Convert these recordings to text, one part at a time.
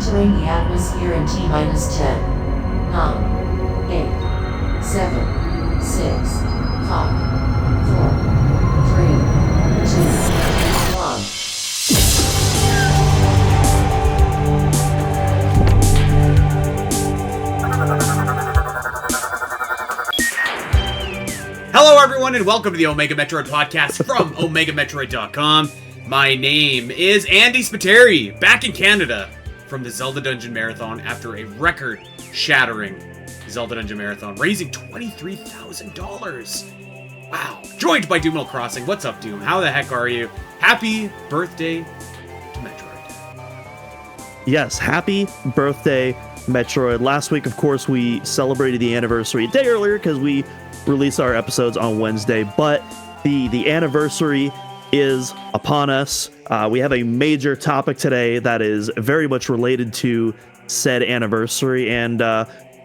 Entering the atmosphere in T minus 10, 9, 8, 7, 6, 5, 4, 3, 2, 1. Hello everyone and welcome to the Omega Metroid podcast from OmegaMetroid.com. My name is Andy Spiteri, back in Canada from the Zelda Dungeon Marathon after a record-shattering Zelda Dungeon Marathon, raising $23,000. Wow. Joined by Doom Crossing. What's up, Doom? How the heck are you? Happy birthday to Metroid. Yes, happy birthday, Metroid. Last week, of course, we celebrated the anniversary a day earlier because we release our episodes on Wednesday, but the anniversary is upon us. We have a major topic today that is very much related to said anniversary, and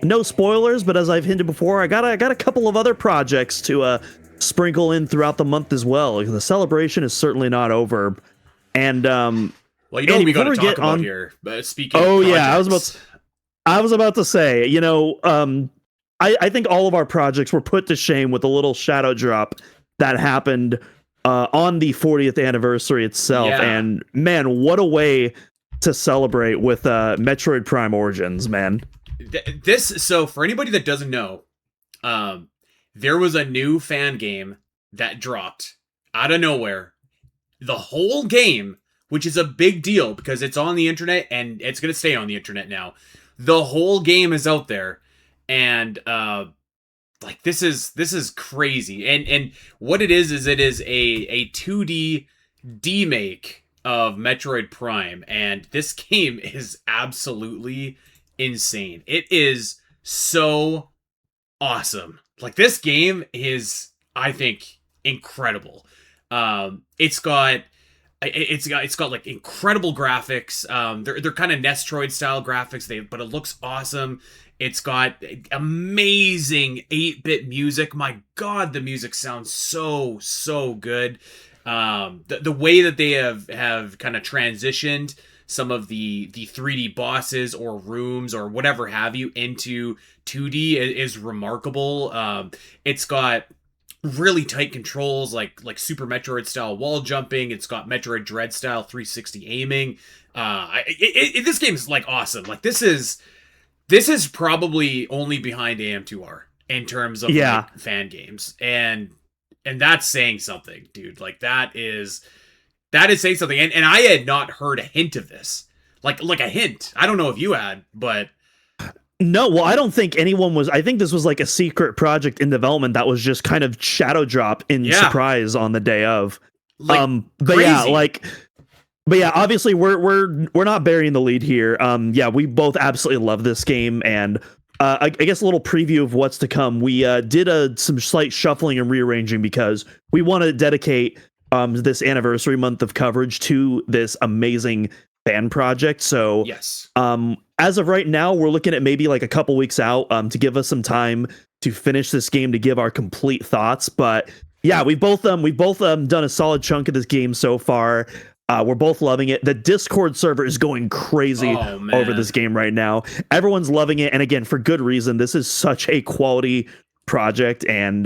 no spoilers, but as I've hinted before, I got a couple of other projects to sprinkle in throughout the month as well. The celebration is certainly not over. And well, you know what we got to talk about here. But speaking of projects, yeah, I was about to say, I think all of our projects were put to shame with a little shadow drop that happened on the 40th anniversary itself. Yeah. And man, what a way to celebrate with Metroid Prime Origins, man. So for anybody that doesn't know, there was a new fan game that dropped out of nowhere. The whole game, which is a big deal because it's on the internet and it's going to stay on the internet now. The whole game is out there. And like this is crazy, and what it is it is a 2D demake of Metroid Prime, and this game is absolutely insane. It is so awesome. Like, this game is, I think, incredible. It's got like incredible graphics. They're kind of Nestroid style graphics, but it looks awesome. It's got amazing 8-bit music. My God, the music sounds so good. The way that they have kind of transitioned some of the 3D bosses or rooms or whatever have you into 2D is remarkable. It's got really tight controls like Super Metroid style wall jumping. It's got Metroid Dread style 360 aiming. This game is like awesome. Like, this is probably only behind AM2R in terms of like, fan games, and that's saying something, dude. Like, that is saying something, and I had not heard a hint of this, like a hint. I don't know if you had, but no. Well, I don't think anyone was. I think this was like a secret project in development that was just kind of shadow drop in surprise on the day of. Like, but crazy. But yeah, obviously we're not burying the lead here. We both absolutely love this game, and I guess a little preview of what's to come. We did some slight shuffling and rearranging because we want to dedicate this anniversary month of coverage to this amazing fan project. So yes, as of right now, we're looking at maybe like a couple weeks out to give us some time to finish this game to give our complete thoughts. But yeah, we've both done a solid chunk of this game so far. We're both loving it. The Discord server is going crazy over this game right now. Everyone's loving it, and again, for good reason. This is such a quality project, and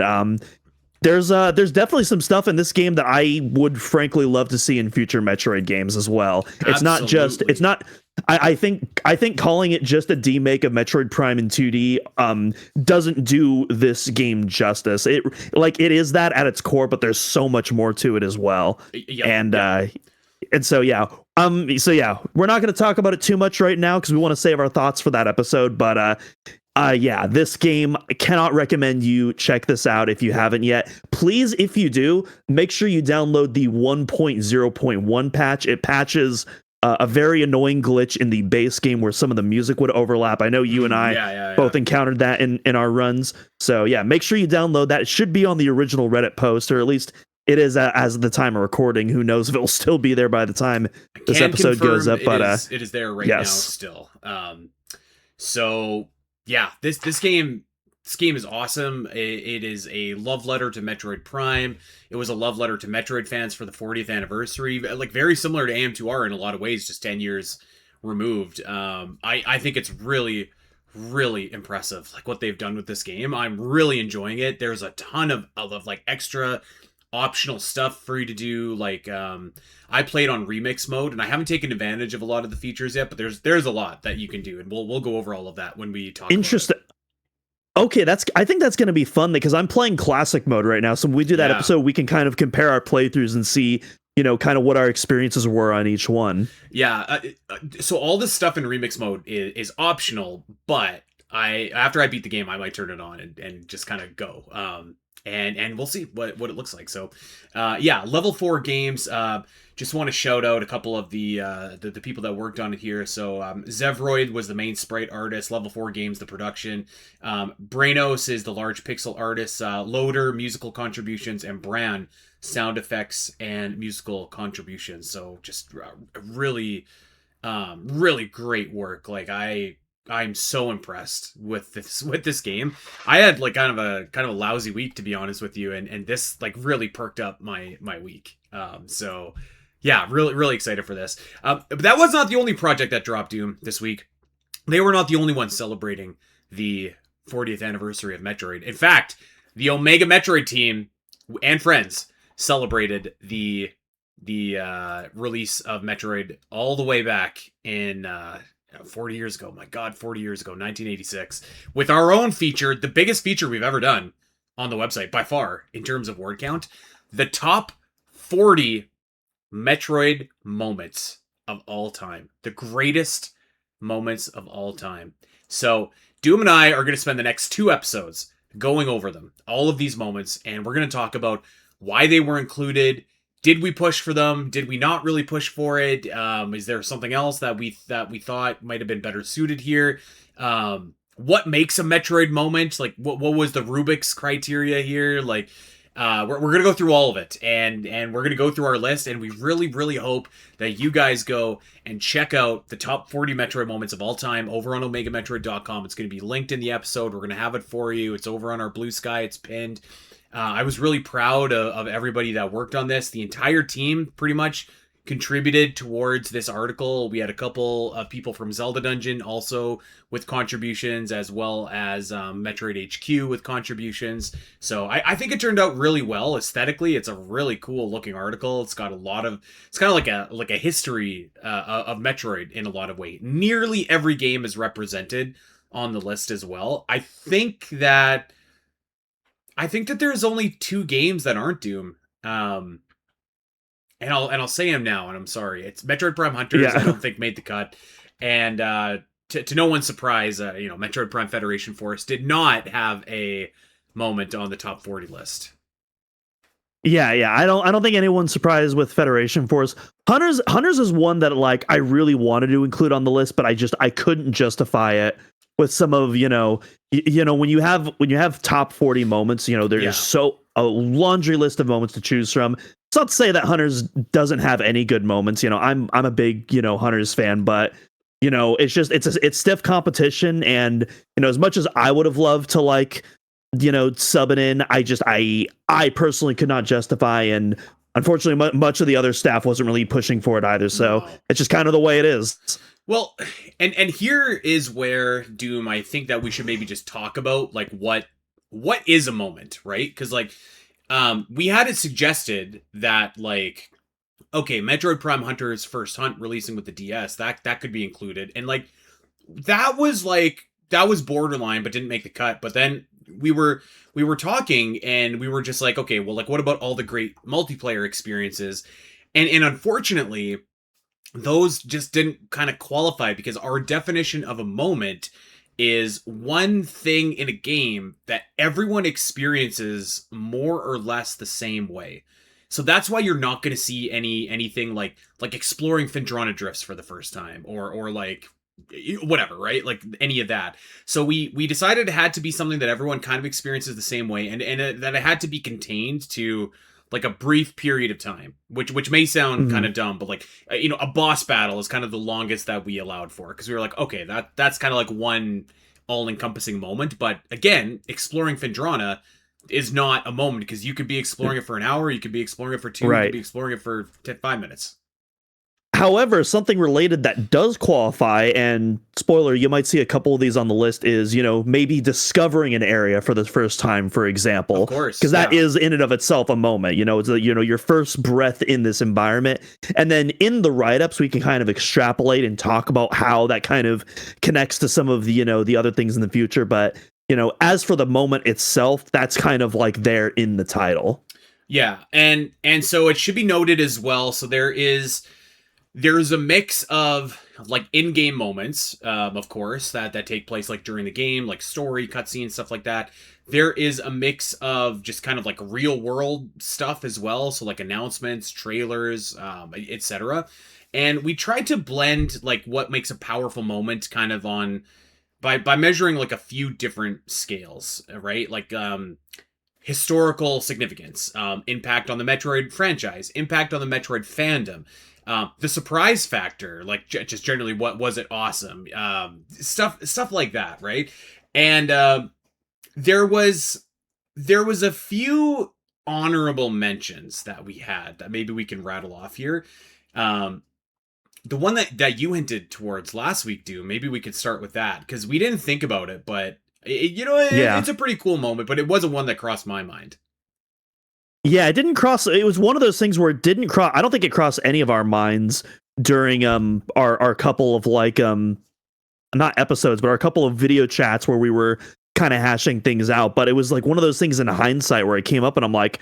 there's definitely some stuff in this game that I would frankly love to see in future Metroid games as well. It's not. I think calling it just a demake of Metroid Prime in 2D doesn't do this game justice. It is that at its core, but there's so much more to it as well. And so we're not going to talk about it too much right now because we want to save our thoughts for that episode. But this game, I cannot recommend you check this out if you haven't yet. Please, if you do, make sure you download the 1.0.1 patch. It patches a very annoying glitch in the base game where some of the music would overlap. I know you and I both encountered that in our runs. So yeah, make sure you download that. It should be on the original Reddit post, or at least it is as of the time of recording. Who knows if it'll still be there by the time this episode goes up? But it is there right now still. So yeah, this game is awesome. It is a love letter to Metroid Prime. It was a love letter to Metroid fans for the 40th anniversary. Like, very similar to AM2R in a lot of ways, just 10 years removed. I think it's really, really impressive, like what they've done with this game. I'm really enjoying it. There's a ton of like extra optional stuff for you to do. Like I played on remix mode, and I haven't taken advantage of a lot of the features yet, but there's a lot that you can do, and we'll go over all of that when we talk. Interesting. Okay, I think that's going to be fun because I'm playing classic mode right now. So when we do that episode, we can kind of compare our playthroughs and see, kind of what our experiences were on each one. Yeah. So all this stuff in remix mode is optional, but after I beat the game, I might turn it on and just kind of go. And we'll see what it looks like. So, level 4 games. Just want to shout out a couple of the people that worked on it here. So, Zevroid was the main sprite artist. Level 4 games, the production. Brainos is the large pixel artist. Loader, musical contributions, and Bran, sound effects and musical contributions. So, just really, really great work. Like I'm so impressed with this game. I had like kind of a lousy week, to be honest with you, and this like really perked up my week. So yeah, really, really excited for this. But that was not the only project that dropped, Doom, this week. They were not the only ones celebrating the 40th anniversary of Metroid. In fact, the Omega Metroid team and friends celebrated the release of Metroid all the way back in 40 years ago. My God, 40 years ago, 1986. With our own feature, the biggest feature we've ever done on the website by far in terms of word count, the top 40 Metroid moments of all time. The greatest moments of all time. So Doom and I are going to spend the next 2 episodes going over them, all of these moments, and we're going to talk about why they were included. Did we push for them? Did we not really push for it? Is there something else that we thought might have been better suited here? What makes a Metroid moment? Like, what was the Rubik's criteria here? Like, we're gonna go through all of it, and we're gonna go through our list, and we really, really hope that you guys go and check out the top 40 Metroid moments of all time over on OmegaMetroid.com. It's gonna be linked in the episode. We're gonna have it for you. It's over on our Blue Sky. It's pinned. I was really proud of everybody that worked on this. The entire team pretty much contributed towards this article. We had a couple of people from Zelda Dungeon also with contributions, as well as Metroid HQ with contributions. So I think it turned out really well aesthetically. It's a really cool looking article. It's got it's kind of like a history of Metroid in a lot of ways. Nearly every game is represented on the list as well. I think that there's only 2 games that aren't Doom. And I'll say them now, and I'm sorry. It's Metroid Prime Hunters. Yeah. I don't think made the cut, and to no one's surprise, Metroid Prime Federation Force did not have a moment on the top 40 list. Yeah. I don't think anyone's surprised with Federation Force. Hunters is one that like I really wanted to include on the list, but I couldn't justify it with some of when you have top 40 moments, there's so a laundry list of moments to choose from. It's not to say that Hunters doesn't have any good moments. I'm a big Hunters fan, but it's stiff competition, and as much as I would have loved to like sub it in, I personally could not justify, and unfortunately much of the other staff wasn't really pushing for it either. So it's just kind of the way it is. Well, and here is where, Doom, I think that we should maybe just talk about like what is a moment, right? Because like we had it suggested that like, okay, Metroid Prime Hunter's first hunt releasing with the DS, that could be included, and like that was borderline but didn't make the cut. But then we were talking, and we were just like, okay, well, like what about all the great multiplayer experiences? And unfortunately, those just didn't kind of qualify, because our definition of a moment is one thing in a game that everyone experiences more or less the same way. So that's why you're not going to see anything like exploring Phendrana Drifts for the first time, or like whatever, right? Like any of that. So we decided it had to be something that everyone kind of experiences the same way, and that it had to be contained to like a brief period of time, which may sound kind of dumb, but like a boss battle is kind of the longest that we allowed for, because we were like, okay, that's kind of like one all-encompassing moment. But again, exploring Phendrana is not a moment, because you could be exploring it for an hour, you could be exploring it for 2, you could be exploring it for 5 minutes. However, something related that does qualify, and spoiler, you might see a couple of these on the list, is, maybe discovering an area for the first time, for example. Of course. Because that is in and of itself a moment. It's your first breath in this environment. And then in the write-ups, we can kind of extrapolate and talk about how that kind of connects to some of the, the other things in the future. But, as for the moment itself, that's kind of like there in the title. Yeah. And so it should be noted as well. So there's a mix of like in-game moments, of course, that take place like during the game, like story, cutscenes, stuff like that. There is a mix of just kind of like real world stuff as well. So like announcements, trailers, etc. And we tried to blend like what makes a powerful moment kind of on by measuring like a few different scales, right? Like historical significance, impact on the Metroid franchise, impact on the Metroid fandom. The surprise factor, like just generally, what was it awesome? Stuff like that, right? And there was a few honorable mentions that we had that maybe we can rattle off here. The one that you hinted towards last week, Doom, maybe we could start with that because we didn't think about it, but it's a pretty cool moment, but it wasn't one that crossed my mind. Yeah, it didn't cross. It was one of those things where it didn't cross. I don't think it crossed any of our minds during our couple of like not episodes, but our couple of video chats where we were kind of hashing things out. But it was like one of those things in hindsight where it came up and I'm like,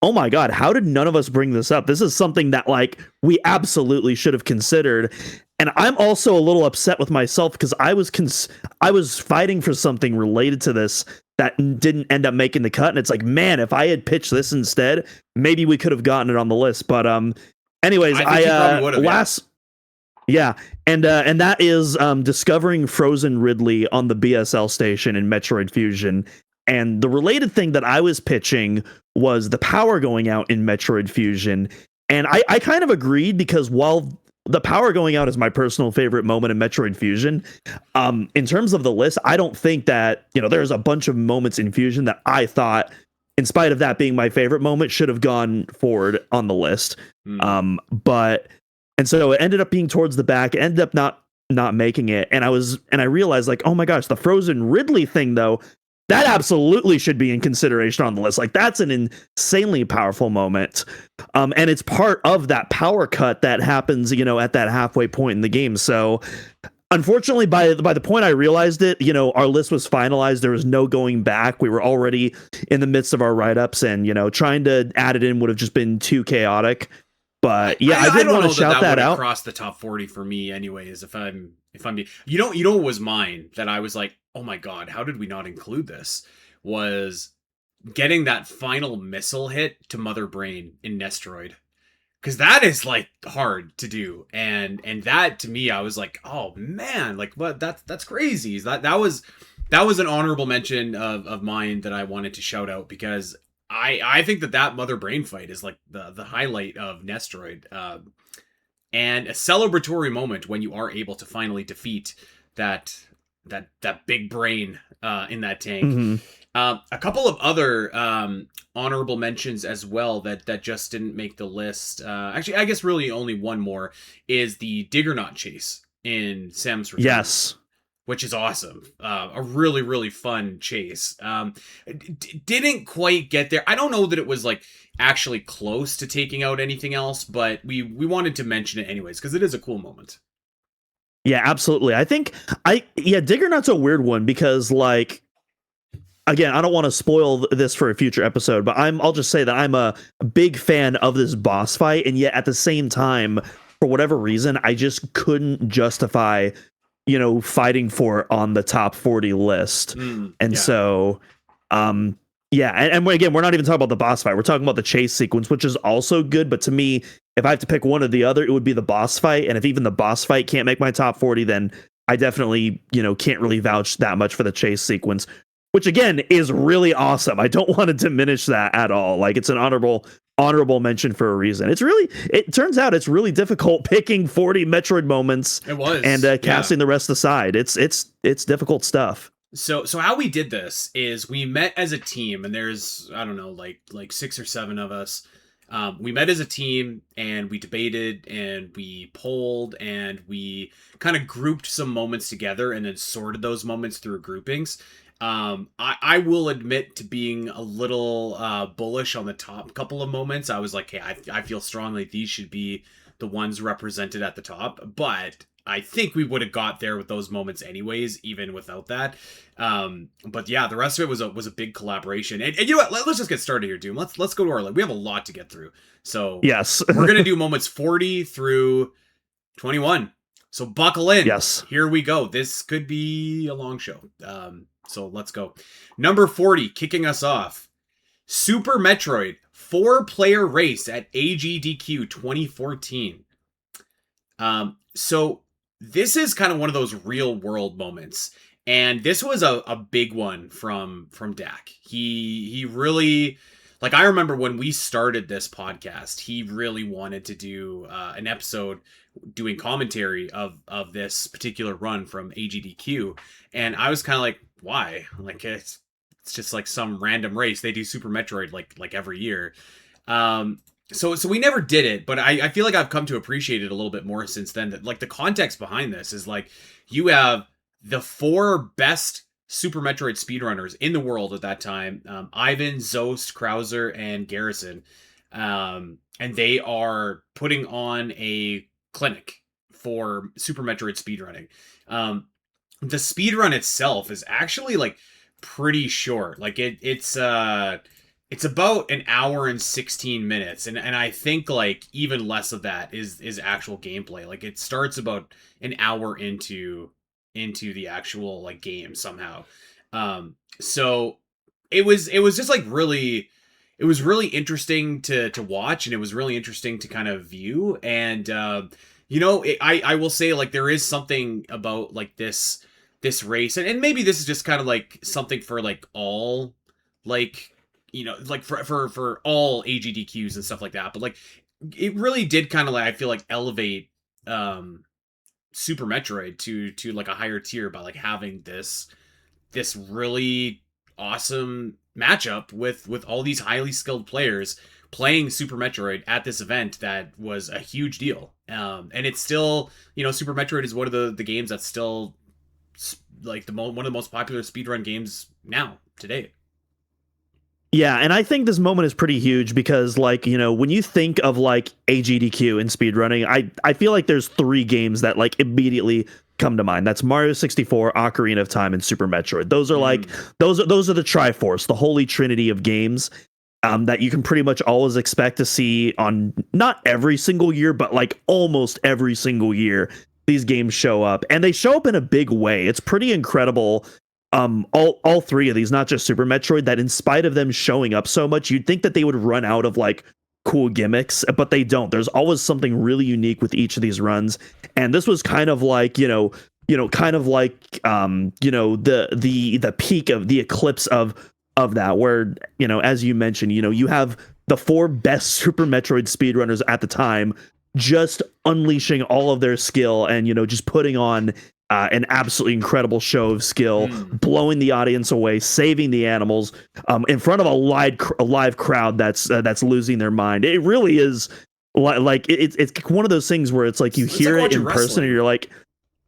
oh my God, how did none of us bring this up? This is something that like we absolutely should have considered. And I'm also a little upset with myself because I was fighting for something related to this that didn't end up making the cut. And it's like, man, if I had pitched this instead, maybe we could have gotten it on the list. But anyways, yeah. And that is discovering Frozen Ridley on the BSL station in Metroid Fusion. And the related thing that I was pitching was the power going out in Metroid Fusion. And I kind of agreed because while the power going out is my personal favorite moment in Metroid Fusion, in terms of the list, I don't think that, there's a bunch of moments in Fusion that I thought, in spite of that being my favorite moment, should have gone forward on the list. And so it ended up being towards the back, it ended up not making it. And I realized like, oh my gosh, the Frozen Ridley thing though, that absolutely should be in consideration on the list. Like that's an insanely powerful moment. And it's part of that power cut that happens, at that halfway point in the game. So unfortunately, by the point I realized it, our list was finalized. There was no going back. We were already in the midst of our write-ups and, trying to add it in would have just been too chaotic. But yeah, I did want to shout that out. Across the top 40 for me anyways, if I'm what was mine that I was like, oh my God, how did we not include this? Was getting that final missile hit to Mother Brain in Nestroid. Because that is like hard to do. And that to me, I was like, oh man, like what that's crazy. That was an honorable mention of mine that I wanted to shout out because I think that Mother Brain fight is like the highlight of Nestroid. And a celebratory moment when you are able to finally defeat that big brain in that tank. Mm-hmm. A couple of other honorable mentions as well that just didn't make the list. Actually, I guess really only one more is the Diggernaut chase in Sam's Return. Yes. Which is awesome. A really, really fun chase. Didn't quite get there. I don't know that it was like actually close to taking out anything else, but we wanted to mention it anyways because it is a cool moment. Yeah, absolutely. I think Diggernaut's a weird one because like, again, I don't want to spoil this for a future episode, but I'll just say that I'm a big fan of this boss fight, and yet at the same time, for whatever reason, I just couldn't justify fighting for it on the top 40 list. So, and again, we're not even talking about the boss fight. We're talking about the chase sequence, which is also good. But to me, if I have to pick one or the other, it would be the boss fight. And if even the boss fight can't make my top 40, then I definitely, can't really vouch that much for the chase sequence, which again is really awesome. I don't want to diminish that at all. Like it's an honorable mention for a reason. It turns out it's really difficult picking 40 Metroid moments. It was, and casting the rest aside. It's difficult stuff. So how we did this is we met as a team, and there's I don't know like 6 or 7 of us, We met as a team and we debated and we polled and we kind of grouped some moments together and then sorted those moments through groupings. I will admit to being a little bullish on the top couple of moments. I was like, hey, I feel strongly these should be the ones represented at the top, but I think we would have got there with those moments anyways, even without that. But yeah, the rest of it was a big collaboration. And you know what? Let's just get started here, Doom. Let's go to our we have a lot to get through. So Yes. we're gonna do moments 40 through 21. So buckle in. Yes. Here we go. This could be a long show. So let's go. Number 40, kicking us off. Super Metroid 4-player race at AGDQ 2014. So this is kind of one of those real world moments. And this was a big one from Dak. He really, like, I remember when we started this podcast, he really wanted to do an episode doing commentary of this particular run from AGDQ. And I was kind of like, why? Like, it's just like some random race. They do Super Metroid like every year. So we never did it, but I feel like I've come to appreciate it a little bit more since then. That, like, the context behind this is like you have the 4 best Super Metroid speedrunners in the world at that time: Ivan, Zost, Krauser, and Garrison, and they are putting on a clinic for Super Metroid speedrunning. The speedrun itself is actually like pretty short. Like it's about an hour and 16 minutes. And I think like even less of that is actual gameplay. Like it starts about an hour into the actual like game somehow. So it was just like really, it was really interesting to watch, and it was really interesting to kind of view. And, you know, I will say, like, there is something about like this race, and maybe this is just kind of like something for like all, like, you know, like for all AGDQs and stuff like that. But like, it really did kind of like, I feel like, elevate Super Metroid to like a higher tier by like having this really awesome matchup with all these highly skilled players playing Super Metroid at this event that was a huge deal. And it's still, you know, Super Metroid is one of the games that's still like one of the most popular speedrun games now today. Yeah, and I think this moment is pretty huge because, like, you know, when you think of like AGDQ and speedrunning, I feel like there's 3 games that like immediately come to mind. That's Mario 64, Ocarina of Time, and Super Metroid. Those are like those are the Triforce, the holy trinity of games that you can pretty much always expect to see on not every single year, but like almost every single year. These games show up, and they show up in a big way. It's pretty incredible. All 3 of these, not just Super Metroid, that in spite of them showing up so much, you'd think that they would run out of like cool gimmicks, but they don't. There's always something really unique with each of these runs, and this was kind of like, you know, kind of like the peak of the eclipse of that, where, you know, as you mentioned, you know, you have the 4 best Super Metroid speedrunners at the time just unleashing all of their skill and, you know, just putting on an absolutely incredible show of skill, blowing the audience away, saving the animals in front of a live crowd that's losing their mind. It really is like it's one of those things where it's like you hear it in person and you're like,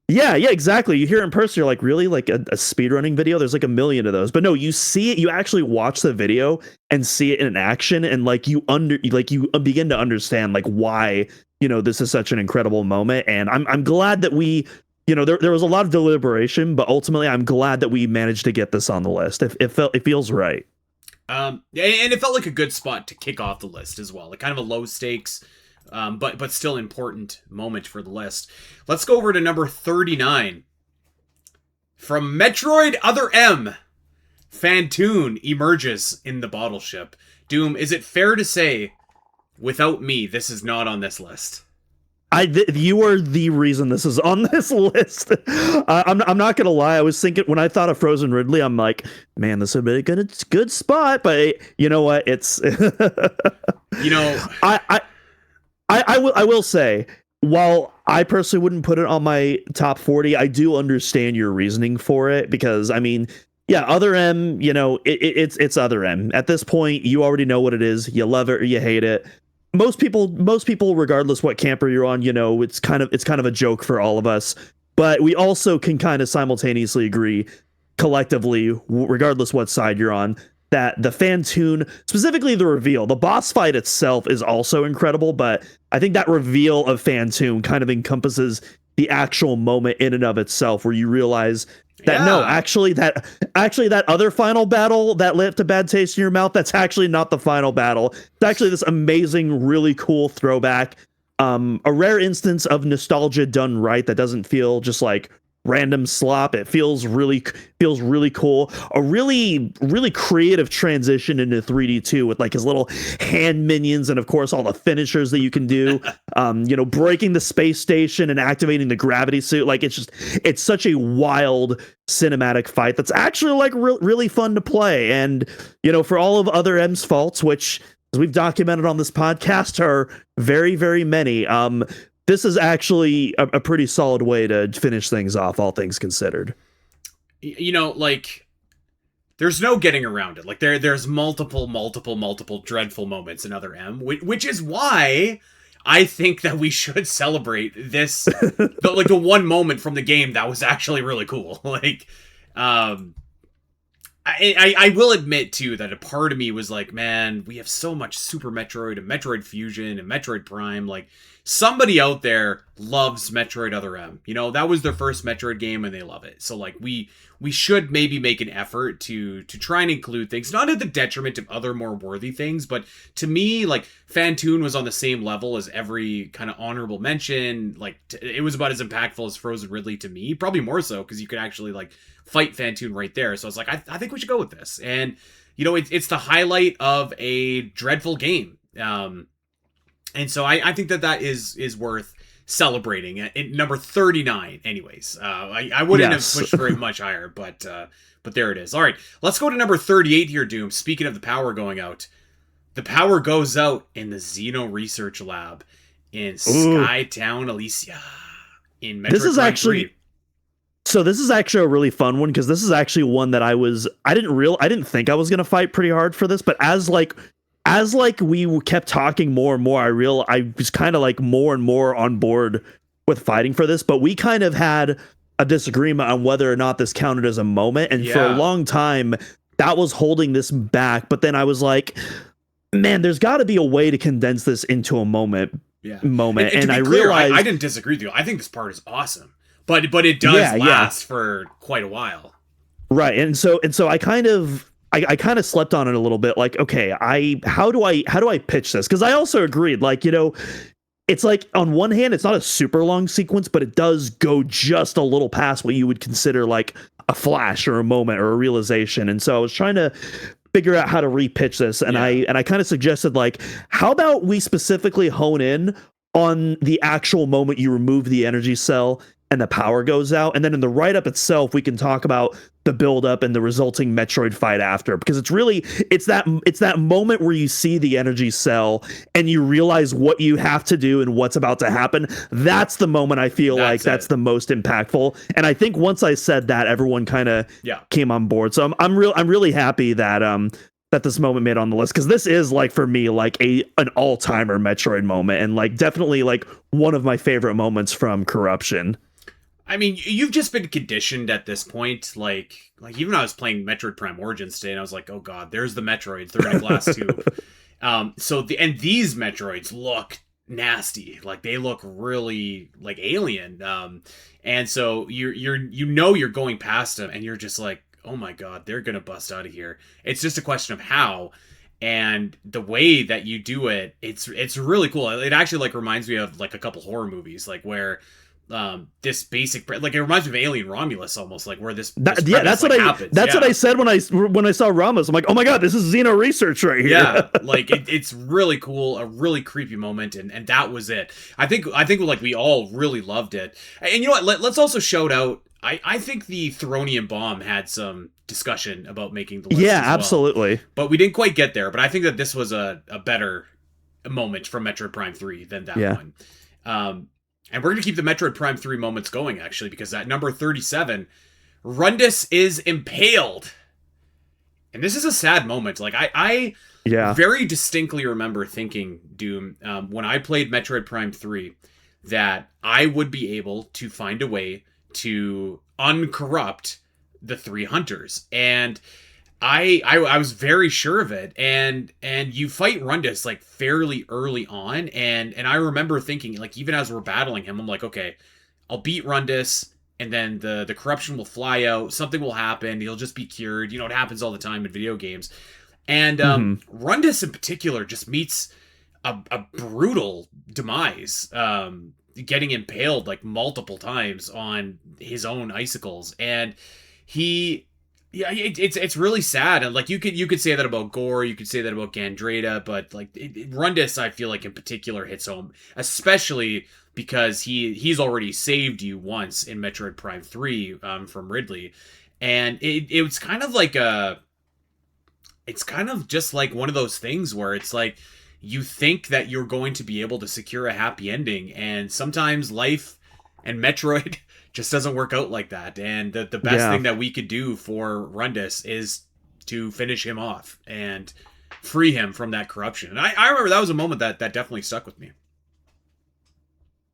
yeah, exactly. You hear it in person, you're like, really? Like a speedrunning video? There's like a million of those. But no, you see it, you actually watch the video and see it in action, and like you begin to understand like why, you know, this is such an incredible moment. And I'm glad that we, you know, there was a lot of deliberation, but ultimately I'm glad that we managed to get this on the list. It feels right. And it felt like a good spot to kick off the list as well. Like kind of a low stakes, but still important moment for the list. Let's go over to number 39. From Metroid Other M, Phantoon emerges in the bottle ship. Doom, is it fair to say, without me, this is not on this list? You are the reason this is on this list. I'm not gonna lie. I was thinking when I thought of Frozen Ridley, I'm like, man, this would be a good spot. But you know what? It's you know, I will say, while I personally wouldn't put it on my top 40, I do understand your reasoning for it, because I mean, yeah, Other M, you know, it's Other M. At this point, you already know what it is. You love it or you hate it. most people, regardless what camper you're on, it's kind of a joke for all of us. But we also can kind of simultaneously agree collectively, regardless what side you're on, that the fan tune, specifically the reveal, the boss fight itself is also incredible, but I think that reveal of fan tune kind of encompasses the actual moment in and of itself, where you realize that no, actually that other final battle that left a bad taste in your mouth, that's actually not the final battle. It's actually this amazing, really cool throwback. A rare instance of nostalgia done right that doesn't feel just like random slop. It feels really cool. A really creative transition into 3D too, with like his little hand minions and of course all the finishers that you can do. Breaking the space station and activating the gravity suit. Like it's such a wild cinematic fight that's actually like really fun to play. And for all of other M's faults, which as we've documented on this podcast are very, very many, this is actually a pretty solid way to finish things off, all things considered. Like, there's no getting around it. Like, there's multiple dreadful moments in Other M, which is why I think that we should celebrate this, the one moment from the game that was actually really cool. Like, I will admit, too, that a part of me was like, man, we have so much Super Metroid and Metroid Fusion and Metroid Prime. Like, somebody out there loves Metroid Other M. That was their first Metroid game and they love it. So, like, we should maybe make an effort to try and include things, not at the detriment of other more worthy things, but to me, like, Fantoon was on the same level as every kind of honorable mention. Like, it was about as impactful as Frozen Ridley to me, probably more so, because you could actually, like, fight Fantoon right there. So I was like, I think we should go with this. And, it's the highlight of a dreadful game. And so I think that is worth celebrating at number 39 anyways. I wouldn't have pushed very much higher, but there it is. All right, let's go to number 38 here, Doom. Speaking of the power going out, the power goes out in the Xeno Research Lab in Skytown, Alicia in Metroid This is Prime actually 3. So this is actually a really fun one, because this is actually one that I didn't think I was going to fight pretty hard for this, but as we kept talking more and more, I was kind of like more and more on board with fighting for this, but we kind of had a disagreement on whether or not this counted as a moment. And for a long time that was holding this back. But then I was like, man, there's got to be a way to condense this into a moment. And I realized I didn't disagree with you. I think this part is awesome, but it does last for quite a while. Right. And so I kind of slept on it a little bit. Like, okay, how do I pitch this? Because I also agreed, like, it's like on one hand, it's not a super long sequence, but it does go just a little past what you would consider like a flash or a moment or a realization. And so I was trying to figure out how to repitch this. And I kind of suggested, like, how about we specifically hone in on the actual moment you remove the energy cell and the power goes out, and then in the write-up itself we can talk about the build-up and the resulting Metroid fight after, because it's that moment where you see the energy cell and you realize what you have to do and what's about to happen. That's the moment I feel that's the most impactful. And I think once I said that, everyone kind of came on board. So I'm really happy that that this moment made on the list, because this is, like, for me, like an all-timer Metroid moment, and like definitely like one of my favorite moments from Corruption. I mean, you've just been conditioned at this point. Like even when I was playing Metroid Prime Origins today, and I was like, oh god, there's the Metroids. They're in a glass tube. And these Metroids look nasty. Like, they look really like alien. And so you're going past them, and you're just like, oh my god, they're gonna bust out of here. It's just a question of how. And the way that you do it, it's really cool. It actually, like, reminds me of like a couple horror movies, like where this basic, like, it reminds me of Alien Romulus almost, like where that's what happens. That's what I said when I saw Romulus. I'm like, oh my god, this is Xeno Research right here. Yeah, like it's really cool, a really creepy moment, and that was it. I think like we all really loved it. And you know what? Let's also shout out. I think the Thronium Bomb had some discussion about making the list. Yeah, as well, absolutely. but we didn't quite get there. But I think that this was a better moment from Metroid Prime 3 than that one. And we're going to keep the Metroid Prime 3 moments going, actually, because at number 37, Rundus is impaled. And this is a sad moment. Like, Yeah. very distinctly remember thinking, Doom, when I played Metroid Prime 3, that I would be able to find a way to uncorrupt the three hunters. And I was very sure of it, and you fight Rundus like fairly early on, and I remember thinking, like, even as we're battling him, I'm like, okay, I'll beat Rundus, and then the corruption will fly out, something will happen, he'll just be cured. You know, it happens all the time in video games. And Rundus in particular just meets a brutal demise, getting impaled like multiple times on his own icicles, and he, yeah, it's really sad. And like, you could say that about Gore, you could say that about Gandreda, but like Rundus, I feel like in particular hits home, especially because he's already saved you once in Metroid Prime 3 from Ridley, and it was kind of like it's kind of just like one of those things where it's like, you think that you're going to be able to secure a happy ending, and sometimes life and Metroid just doesn't work out like that. And the best thing that we could do for Rundus is to finish him off and free him from that corruption. And I remember that was a moment that definitely stuck with me.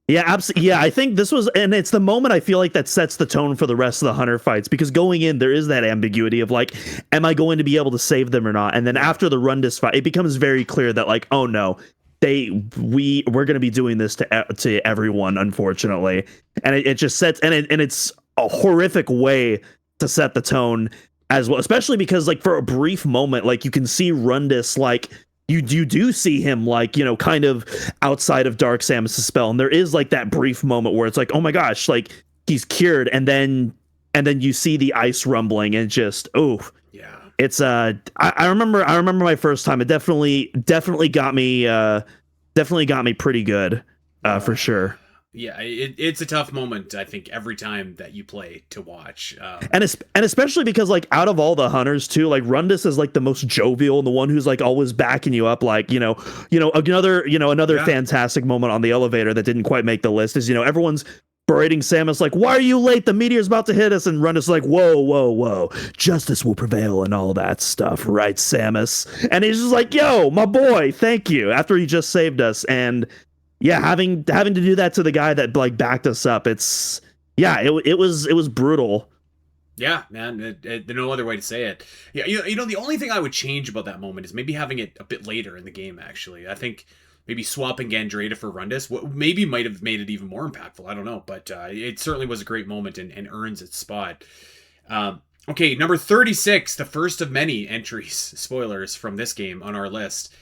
Yeah, absolutely. Yeah, I think this was, and it's the moment I feel like that sets the tone for the rest of the Hunter fights, because going in, there is that ambiguity of like, am I going to be able to save them or not? And then after the Rundus fight, it becomes very clear that like, oh no, we're going to be doing this to everyone, unfortunately. And it just sets, and it's a horrific way to set the tone as well, especially because like for a brief moment, like you can see Rundus, like, you do see him like, you know, kind of outside of Dark Samus's spell, and there is like that brief moment where it's like, oh my gosh, like he's cured, and then you see the ice rumbling, and just yeah, it's I remember my first time. It definitely got me pretty good, for sure. Yeah, it's a tough moment, I think, every time that you play to watch. And especially because, like, out of all the hunters, too, like, Rundus is, like, the most jovial and the one who's, like, always backing you up. Like, another fantastic moment on the elevator that didn't quite make the list is, everyone's berating Samus, like, why are you late? The meteor's about to hit us. And Rundus is like, whoa. Justice will prevail and all that stuff, right, Samus? And he's just like, yo, my boy, thank you, after he just saved us. And yeah, having to do that to the guy that like backed us up, it was brutal. Yeah, man, no other way to say it. Yeah, the only thing I would change about that moment is maybe having it a bit later in the game. Actually, I think maybe swapping Gandreda for Rundus maybe might have made it even more impactful. I don't know, but it certainly was a great moment and earns its spot. Okay, number 36, the first of many entries, spoilers, from this game on our list.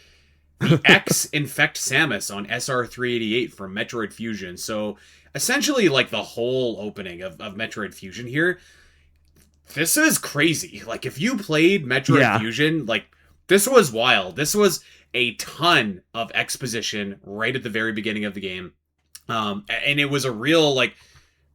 The X infect Samus on SR388 from Metroid Fusion. So essentially, like, the whole opening of Metroid Fusion here, this is crazy. Like, if you played Metroid Fusion, like, this was wild. This was a ton of exposition right at the very beginning of the game. And it was a real, like,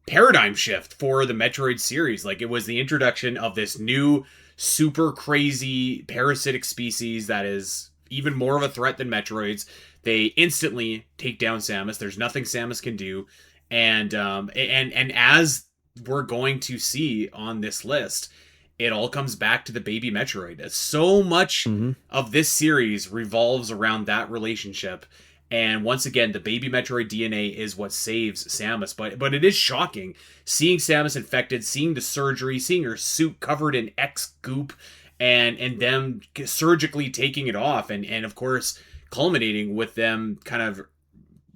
paradigm shift for the Metroid series. Like, it was the introduction of this new super crazy parasitic species that is even more of a threat than Metroids. They instantly take down Samus. There's nothing Samus can do. And as we're going to see on this list, it all comes back to the baby Metroid. So much of this series revolves around that relationship. And once again, the baby Metroid DNA is what saves Samus. But it is shocking seeing Samus infected, seeing the surgery, seeing her suit covered in X goop, and them surgically taking it off, and of course culminating with them kind of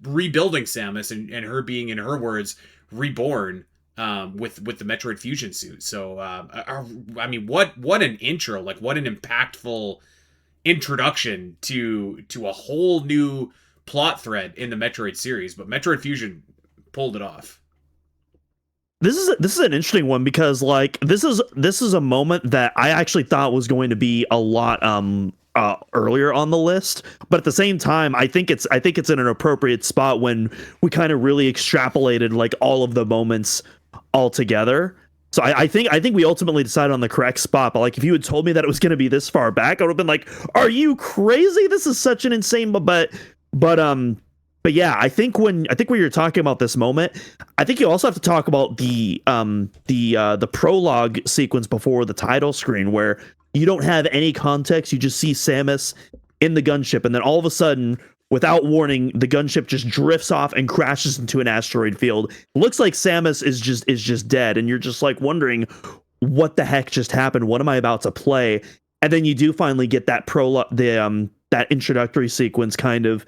rebuilding Samus and her being, in her words, reborn with the Metroid Fusion suit. So I mean, what an intro, like, what an impactful introduction to a whole new plot thread in the Metroid series. But Metroid Fusion pulled it off. This is an interesting one, because like this is a moment that I actually thought was going to be a lot earlier on the list, but at the same time, I think it's in an appropriate spot when we kind of really extrapolated like all of the moments all together. So I think we ultimately decided on the correct spot. But like, if you had told me that it was going to be this far back, I would have been like, "Are you crazy? This is such an insane." But yeah, I think when you're talking about this moment, I think you also have to talk about the prologue sequence before the title screen, where you don't have any context. You just see Samus in the gunship, and then all of a sudden, without warning, the gunship just drifts off and crashes into an asteroid field. Looks like Samus is just dead, and you're just like wondering what the heck just happened. What am I about to play? And then you do finally get that prologue, that introductory sequence, kind of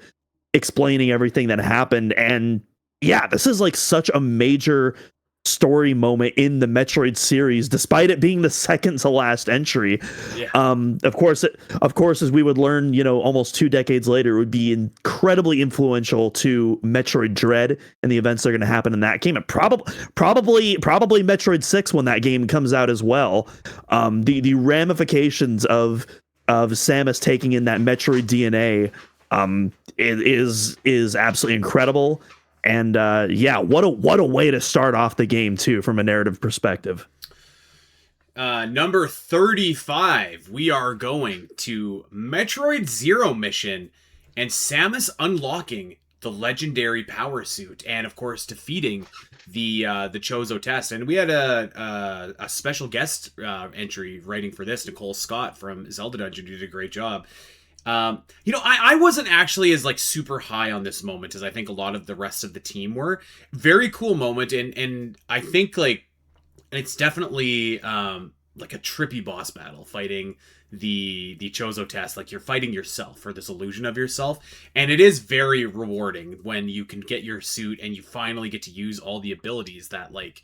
explaining everything that happened. And yeah, this is like such a major story moment in the Metroid series, despite it being the second to last entry. Yeah. Of course, as we would learn, almost 2 decades later, it would be incredibly influential to Metroid Dread and the events that are going to happen in that game. And probably Metroid 6 when that game comes out as well. The ramifications of Samus taking in that Metroid DNA is absolutely incredible. And what a way to start off the game too, from a narrative perspective. Number 35, we are going to Metroid Zero Mission and Samus unlocking the legendary power suit, and of course defeating the Chozo test. And we had a special guest entry writing for this, Nicole Scott from Zelda Dungeon, who did a great job. I wasn't actually as like super high on this moment as I think a lot of the rest of the team were. Very cool moment, and I think like it's definitely like a trippy boss battle, fighting the Chozo test. Like you're fighting yourself, or this illusion of yourself, and it is very rewarding when you can get your suit and you finally get to use all the abilities that like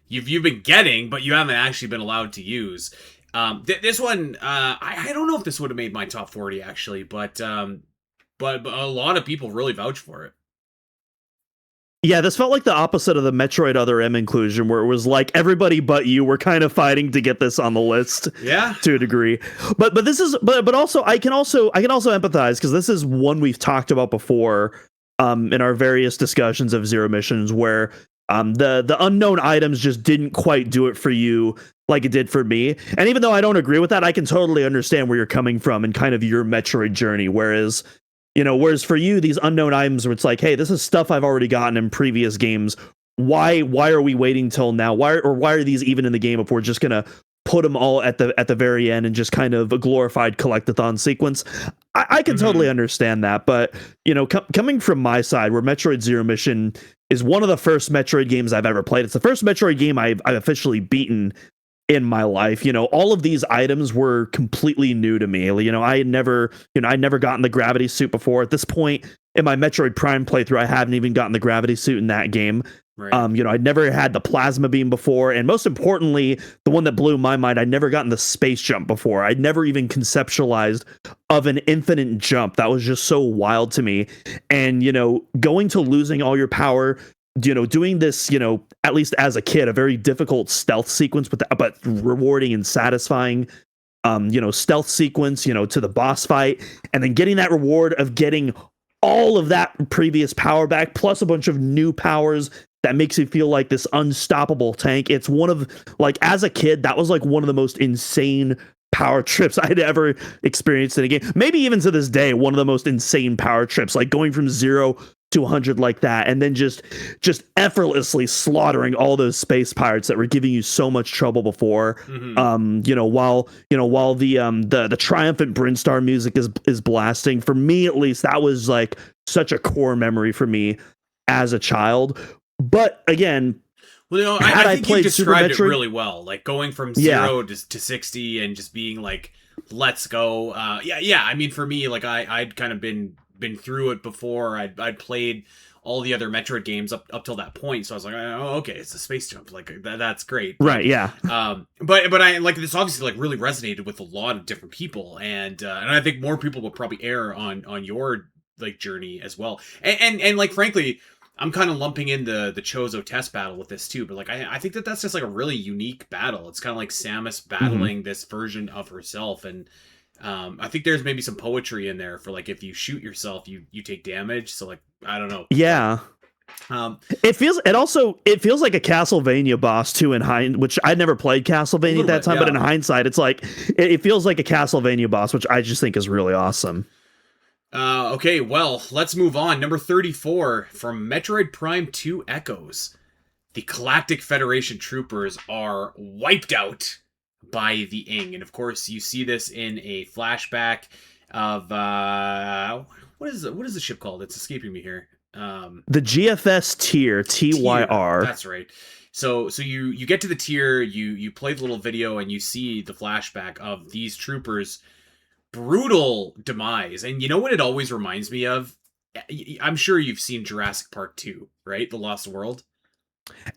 you've been getting, but you haven't actually been allowed to use. This one, I don't know if this would have made my top 40 actually, but a lot of people really vouch for it. Yeah, this felt like the opposite of the Metroid Other M inclusion, where it was like everybody but you were kind of fighting to get this on the list. Yeah, to a degree. But also I can also empathize, because this is one we've talked about before in our various discussions of Zero Missions, where the unknown items just didn't quite do it for you like it did for me. And even though I don't agree with that, I can totally understand where you're coming from and kind of your Metroid journey. Whereas for you, these unknown items where it's like, hey, this is stuff I've already gotten in previous games. Why are we waiting till now? Why are these even in the game if we're just gonna put them all at the very end and just kind of a glorified collectathon sequence? I can totally understand that. But coming from my side, where Metroid Zero Mission is one of the first Metroid games I've ever played. It's the first Metroid game I've officially beaten in my life. All of these items were completely new to me. I had never gotten the gravity suit before. At this point in my Metroid Prime playthrough, I haven't even gotten the gravity suit in that game. Right. I'd never had the plasma beam before, and most importantly, the one that blew my mind, I'd never gotten the space jump before. I'd never even conceptualized of an infinite jump. That was just so wild to me. And going to losing all your power, doing this, at least as a kid, a very difficult stealth sequence, but rewarding and satisfying, stealth sequence, to the boss fight, and then getting that reward of getting all of that previous power back, plus a bunch of new powers that makes you feel like this unstoppable tank. It's one of, like, as a kid, that was like one of the most insane power trips I'd ever experienced in a game. Maybe even to this day, one of the most insane power trips, like going from 0 to 100 like that, and then just effortlessly slaughtering all those space pirates that were giving you so much trouble before. While the triumphant Brinstar music is blasting. For me, at least, that was like such a core memory for me as a child. But again, well, I think you described it really well. Like going from 0 to 60 and just being like, let's go. Yeah. I mean, for me, like I'd kind of been through it before. I'd played all the other Metroid games up till that point, so I was like, oh, okay, it's a space jump, like that's great, right? Yeah. But I like this, obviously, like really resonated with a lot of different people, and I think more people will probably err on your like journey as well, and like frankly, I'm kind of lumping in the Chozo test battle with this too, but like I think that's just like a really unique battle. It's kind of like Samus battling this version of herself, and I think there's maybe some poetry in there for like if you shoot yourself, you take damage. So like I don't know. Yeah. It feels like a Castlevania boss too which I never played Castlevania at that time, but in hindsight, it's like it feels like a Castlevania boss, which I just think is really awesome. Okay, well, let's move on. Number 34 from Metroid Prime 2 Echoes. The Galactic Federation troopers are wiped out by the Ing. And of course, you see this in a flashback of what is the ship called? It's escaping me here. The GFS tier, Tier. TYR. That's right. So you get to the tier, you play the little video, and you see the flashback of these troopers' brutal demise. And you know what it always reminds me of? I'm sure you've seen Jurassic Park 2, right? The Lost World.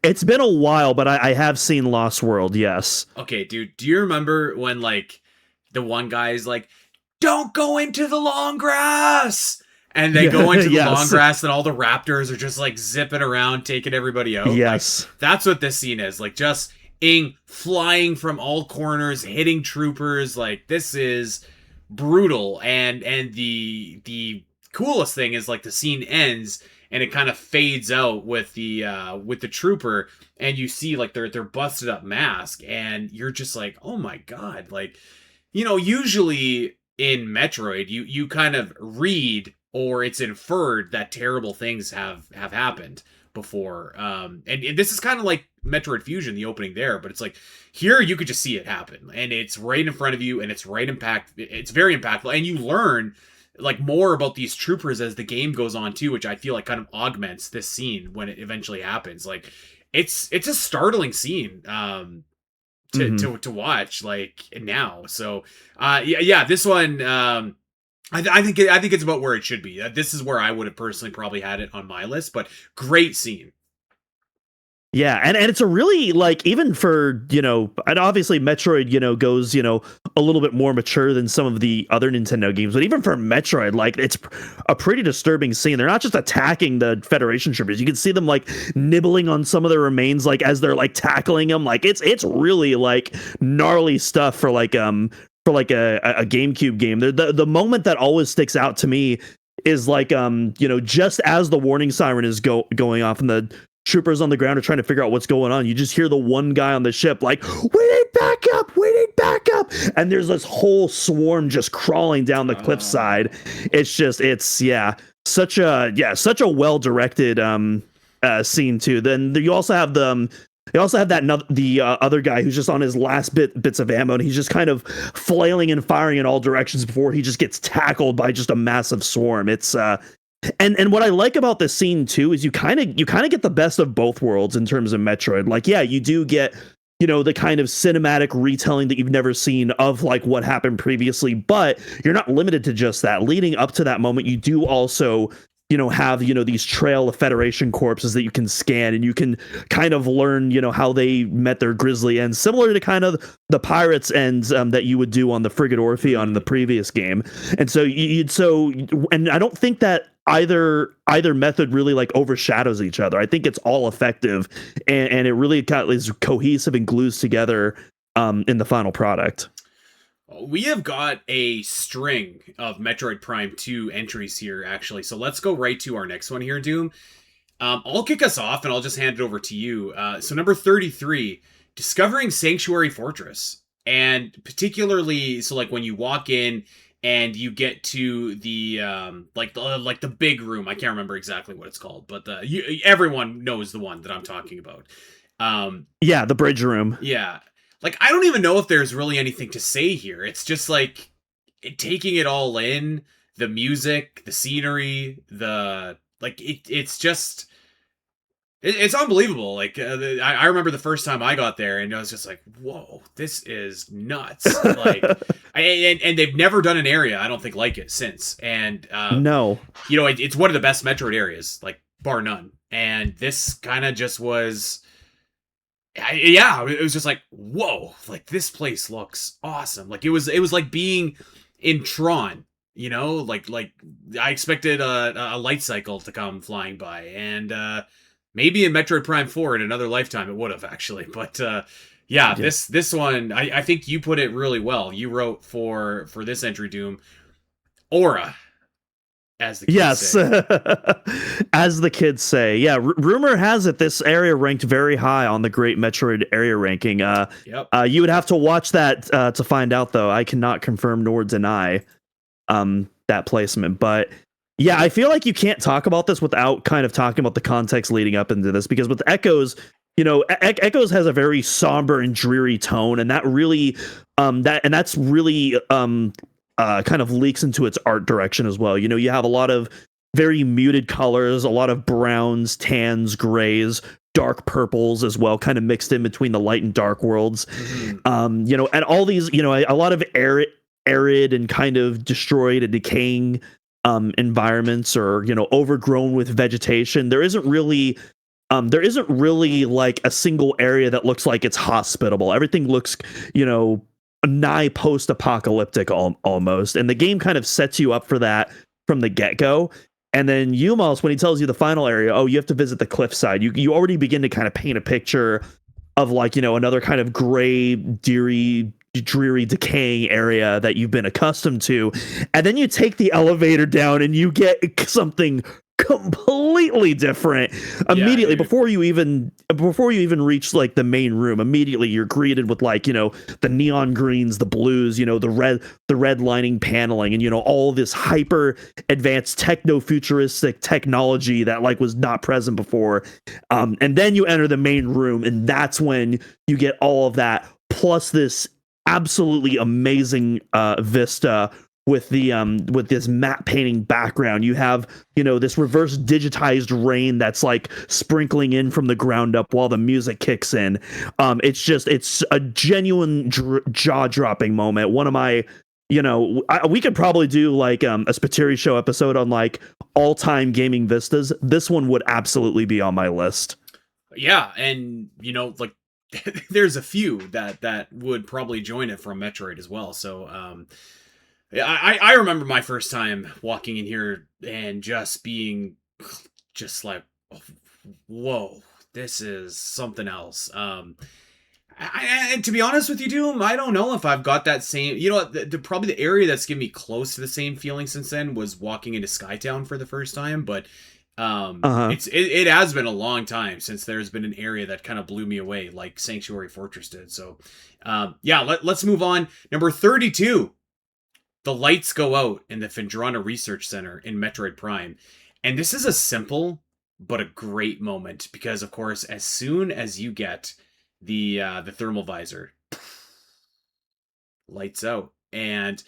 It's been a while, but I have seen Lost World, yes. Okay, dude, do you remember when like the one guy's like, "Don't go into the long grass," and they go into the Yes. long grass, and all the raptors are just like zipping around, taking everybody out? Yes. Like, that's what this scene is. Like, just flying from all corners, hitting troopers. Like, this is brutal. And the coolest thing is like the scene ends and it kind of fades out with the trooper, and you see like their busted up mask, and you're just like, oh my god. Like, usually in Metroid you kind of read, or it's inferred that terrible things have happened before. And this is kind of like Metroid Fusion, the opening there, but it's like here you could just see it happen, and it's right in front of you, and it's it's very impactful, and you learn like more about these troopers as the game goes on too, which I feel like kind of augments this scene when it eventually happens. Like, it's a startling scene to watch like now. So yeah, this one I think it's about where it should be. This is where I would have personally probably had it on my list, but great scene. Yeah, and it's a really, like, even for, and obviously Metroid, goes, a little bit more mature than some of the other Nintendo games, but even for Metroid, like, it's a pretty disturbing scene. They're not just attacking the Federation troopers. You can see them, like, nibbling on some of their remains, like, as they're, like, tackling them. Like, it's really, like, gnarly stuff for, like, a GameCube game. The moment that always sticks out to me is, like, just as the warning siren is going off and the troopers on the ground are trying to figure out what's going on, you just hear the one guy on the ship like, "We need backup, we need backup," and there's this whole swarm just crawling down the cliffside. It's such a well directed scene too. Then you also have the other guy who's just on his last bits of ammo, and he's just kind of flailing and firing in all directions before he just gets tackled by just a massive swarm. It's and what I like about this scene too is you kind of get the best of both worlds in terms of Metroid. Like, yeah, you do get, the kind of cinematic retelling that you've never seen of like what happened previously, but you're not limited to just that. Leading up to that moment, you do also, have, these trail of Federation corpses that you can scan, and you can kind of learn, how they met their grisly ends, similar to kind of the pirates ends that you would do on the frigate Orpheon in the previous game. And so and I don't think that either method really like overshadows each other. I think it's all effective, and it really is cohesive and glues together in the final product. We have got a string of Metroid Prime 2 entries here, actually. So let's go right to our next one here, Doom. I'll kick us off, and I'll just hand it over to you. So number 33, Discovering Sanctuary Fortress. And particularly, so like when you walk in and you get to the like the big room. I can't remember exactly what it's called, but everyone knows the one that I'm talking about. Yeah, the bridge room. Yeah. Like, I don't even know if there's really anything to say here. It's just like taking it all in, the music, the scenery, it's just it's unbelievable. Like, I remember the first time I got there, and I was just like, "Whoa, this is nuts!" Like, and they've never done an area, I don't think, like it since. And no, it's one of the best Metroid areas, like bar none. And this kind of just was. Yeah, it was just like, whoa, like this place looks awesome. Like it was like being in Tron, like I expected a light cycle to come flying by, and maybe in Metroid Prime 4 in another lifetime it would have actually. But yeah, this one, I think you put it really well. You wrote for this entry, Doom, Aura. As the kids say. As the kids say. Yeah, rumor has it this area ranked very high on the Great Metroid area ranking. Yep. You would have to watch that to find out, though. I cannot confirm nor deny that placement. But yeah, I feel like you can't talk about this without kind of talking about the context leading up into this, because with Echoes, Echoes has a very somber and dreary tone, and that really that's really kind of leaks into its art direction as well. You know, you have a lot of very muted colors, a lot of browns, tans, grays, dark purples as well, kind of mixed in between the light and dark worlds. You know, and all these, you know, a lot of arid and kind of destroyed and decaying environments, or, you know, overgrown with vegetation. There isn't really like a single area that looks like it's hospitable. Everything looks, you know, nigh post-apocalyptic almost, and the game kind of sets you up for that from the get-go. And then Yumos, when he tells you the final area, oh, you have to visit the cliffside, you already begin to kind of paint a picture of, like, you know, another kind of gray, dreary, decaying area that you've been accustomed to. And then you take the elevator down and you get something completely different immediately. Before you even reach like the main room, immediately you're greeted with, like, you know, the neon greens, the blues, you know, the red lining paneling, and, you know, all this hyper advanced techno futuristic technology that, like, was not present before. And then you enter the main room, and that's when you get all of that, plus this absolutely amazing vista with this matte painting background. You have, you know, this reverse digitized rain that's like sprinkling in from the ground up while the music kicks in. It's a genuine jaw-dropping moment. One of my, you know, we could probably do like a Spiteri Show episode on like all-time gaming vistas. This one would absolutely be on my list. Yeah, and, you know, like, there's a few that would probably join it from Metroid as well. So I remember my first time walking in here and just being just like, whoa, this is something else. And to be honest with you, Doom, I don't know if I've got that same, you know, probably the area that's given me close to the same feeling since then was walking into Skytown for the first time. But it has been a long time since there's been an area that kind of blew me away like Sanctuary Fortress did. So let's move on. Number 32. The lights go out in the Phendrana Research Center in Metroid Prime. And this is a simple but a great moment because, of course, as soon as you get the thermal visor, lights out. And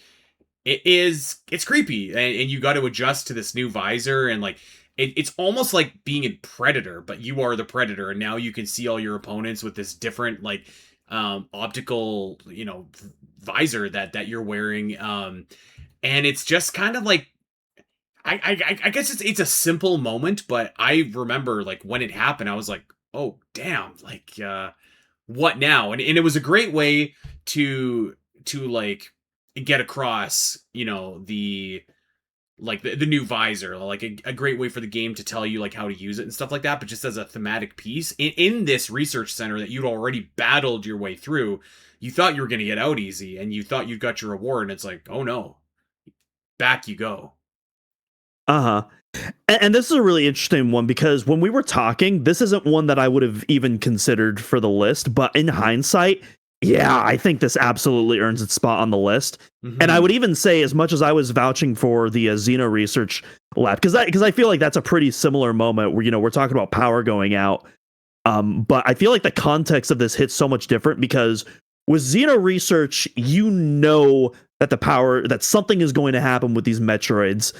it's creepy. And you got to adjust to this new visor. And, like, it's almost like being in Predator, but you are the Predator. And now you can see all your opponents with this different, like, optical, you know, visor that you're wearing, and it's just kind of like, I guess it's a simple moment, but I remember, like, when it happened, I was like, oh damn, like, what now? And it was a great way to like get across, you know, the new visor, like a great way for the game to tell you, like, how to use it and stuff like that. But just as a thematic piece in this research center that you'd already battled your way through, you thought you were going to get out easy and you thought you got your reward, and it's like, oh no, back you go. And this is a really interesting one because when we were talking, this isn't one that I would have even considered for the list, but in hindsight, yeah, I think this absolutely earns its spot on the list. And I would even say, as much as I was vouching for the Xeno Research Lab, because I feel like that's a pretty similar moment where, you know, we're talking about power going out. But I feel like the context of this hits so much different because with Xeno Research, you know that something is going to happen with these Metroids.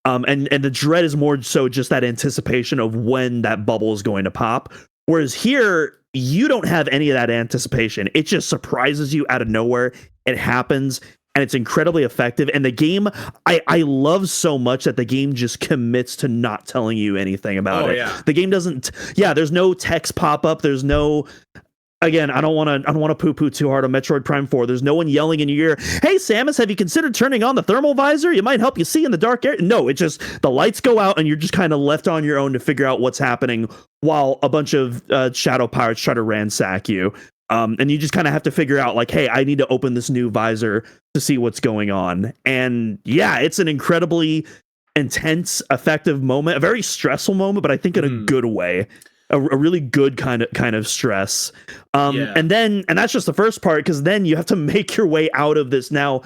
And the dread is more so just that anticipation of when that bubble is going to pop. Whereas here, you don't have any of that anticipation. It just surprises you out of nowhere. It happens, and it's incredibly effective. And the game, I love so much that the game just commits to not telling you anything about it. Yeah. The game doesn't. Yeah, there's no text pop up. There's no. Again, I don't want to poo-poo too hard on Metroid Prime 4. There's no one yelling in your ear, "Hey, Samus, have you considered turning on the thermal visor? It might help you see in the dark area." No, it just, the lights go out and you're just kind of left on your own to figure out what's happening while a bunch of shadow pirates try to ransack you. And you just kind of have to figure out, like, hey, I need to open this new visor to see what's going on. And yeah, it's an incredibly intense, effective moment, a very stressful moment, but I think in a good way. A really good kind of stress. And that's just the first part, because then you have to make your way out of this now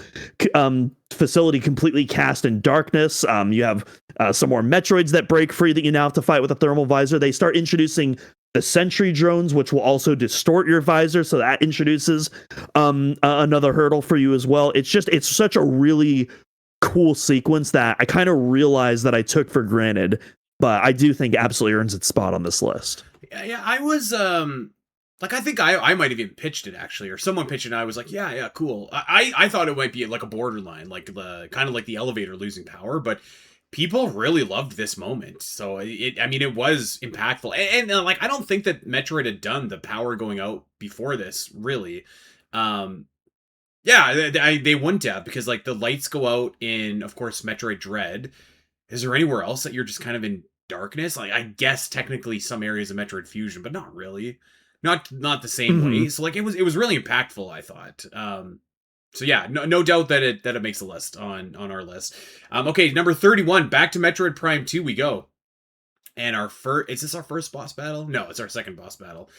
facility completely cast in darkness. You have some more Metroids that break free that you now have to fight with a thermal visor. They start introducing the sentry drones, which will also distort your visor, so that introduces another hurdle for you as well. It's such a really cool sequence that I kind of realized that I took for granted, but I do think absolutely earns its spot on this list. Yeah, I was like, I think I might have even pitched it, actually, or someone pitched it and I was like, yeah, cool. I thought it might be like a borderline, like the kind of like the elevator losing power, but people really loved this moment. So it was impactful. Like, I don't think that Metroid had done the power going out before this, really. Yeah, they wouldn't have, because like the lights go out in, of course, Metroid Dread. Is there anywhere else that you're just kind of in darkness? Like, I guess technically some areas of Metroid Fusion, but not really. Not the same way. So like it was really impactful, I thought. So yeah, no doubt that it makes a list on our list. Okay, number 31, back to Metroid Prime 2 we go. And is this our first boss battle? No, it's our second boss battle.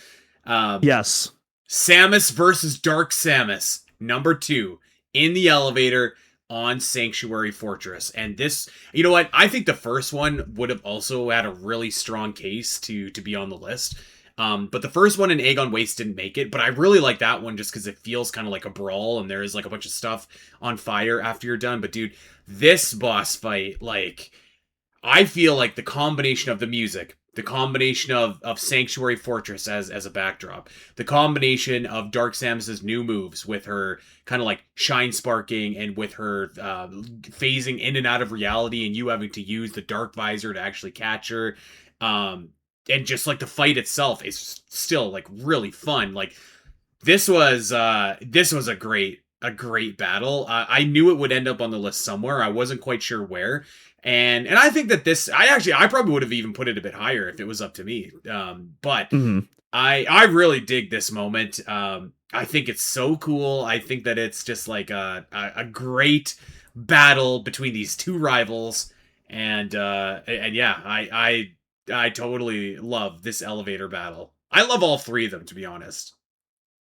Yes. Samus versus Dark Samus, number 2, in the elevator on Sanctuary Fortress. And this, you know what? I think the first one would have also had a really strong case to be on the list. But the first one in Aegon Waste didn't make it, but I really like that one just because it feels kind of like a brawl and there is like a bunch of stuff on fire after you're done. But dude, this boss fight, like, I feel like the combination of the music, the combination of Sanctuary Fortress as a backdrop, the combination of Dark Samus's new moves with her kind of like shine sparking and with her phasing in and out of reality and you having to use the dark visor to actually catch her. And just like the fight itself is still like really fun. Like this was a great battle. I knew it would end up on the list somewhere. I wasn't quite sure where. And I think that I probably would have even put it a bit higher if it was up to me. But I really dig this moment. I think it's so cool. I think that it's just like a great battle between these two rivals. And yeah, I totally love this elevator battle. I love all three of them, to be honest.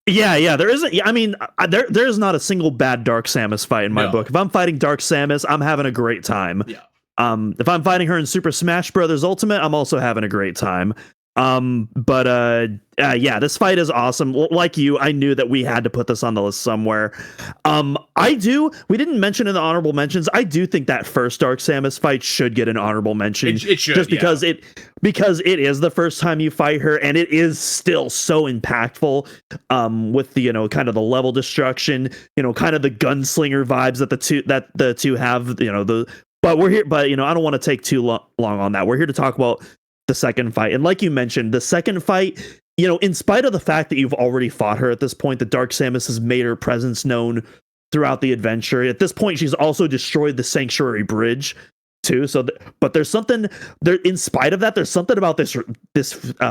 Yeah, there isn't. I mean, there is not a single bad Dark Samus fight in my book. If I'm fighting Dark Samus, I'm having a great time. Yeah. If I'm fighting her in Super Smash Brothers Ultimate, I'm also having a great time. Yeah, this fight is awesome. Like you, I knew that we had to put this on the list somewhere. We didn't mention in the honorable mentions. I do think that first Dark Samus fight should get an honorable mention. It should, just because it is the first time you fight her, and it is still so impactful. With the kind of the level destruction, kind of the gunslinger vibes that the two have. But we're here. But I don't want to take too long on that. We're here to talk about the second fight. And like you mentioned, the second fight, in spite of the fact that you've already fought her at this point, the Dark Samus has made her presence known throughout the adventure. At this point, she's also destroyed the Sanctuary Bridge too. But there's something there. In spite of that, there's something about this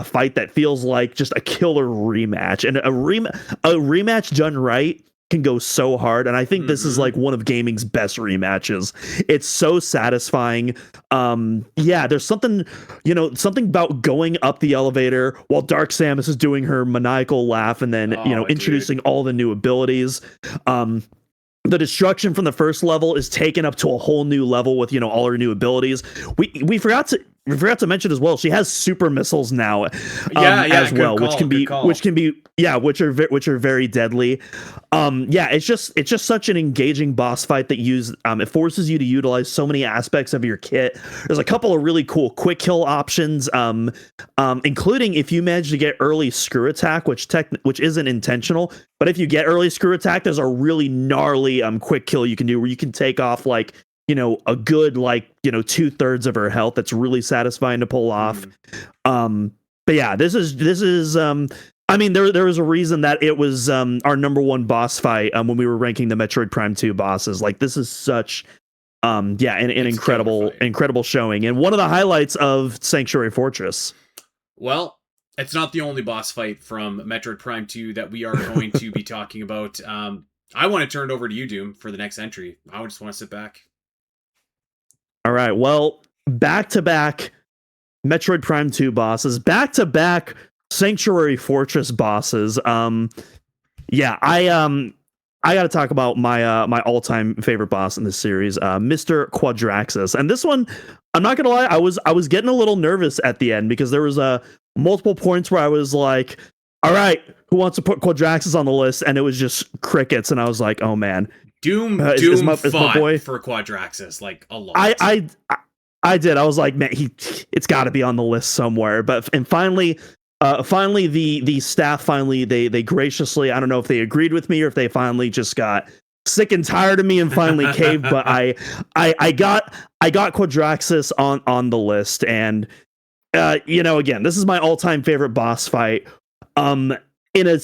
fight that feels like just a killer rematch. And a rematch done right can go so hard, and I think this is like one of gaming's best rematches. It's so satisfying. There's something about going up the elevator while Dark Samus is doing her maniacal laugh and then introducing all the new abilities. The destruction from the first level is taken up to a whole new level with all her new abilities. We forgot to mention as well, she has super missiles now, as well, which are very deadly. It's just such an engaging boss fight that it forces you to utilize so many aspects of your kit. There's a couple of really cool quick kill options, including if you manage to get early screw attack, which isn't intentional, but if you get early screw attack, there's a really gnarly quick kill you can do where you can take off like a good 2/3 of her health. That's really satisfying to pull off. But yeah, this is I mean, there was a reason that it was our number one boss fight when we were ranking the Metroid Prime 2 bosses. Like, this is such an incredible showing, and one of the highlights of Sanctuary Fortress. Well, it's not the only boss fight from Metroid Prime 2 that we are going to be talking about. I want to turn it over to you, Doom, for the next entry. I just want to sit back. All right. Well, back-to-back Metroid Prime 2 bosses, back-to-back Sanctuary Fortress bosses. I got to talk about my all-time favorite boss in this series, Mr. Quadraxis. And this one, I'm not gonna lie, I was getting a little nervous at the end because there was multiple points where I was like, all right, who wants to put Quadraxis on the list? And it was just crickets. And I was like, oh man. Doom Is my fought boy for Quadraxis like a lot. I did. I was like, man, it's got to be on the list somewhere. But finally, the staff finally they graciously, I don't know if they agreed with me or if they finally just got sick and tired of me and finally caved. But I got Quadraxis on the list, and again, this is my all-time favorite boss fight. In a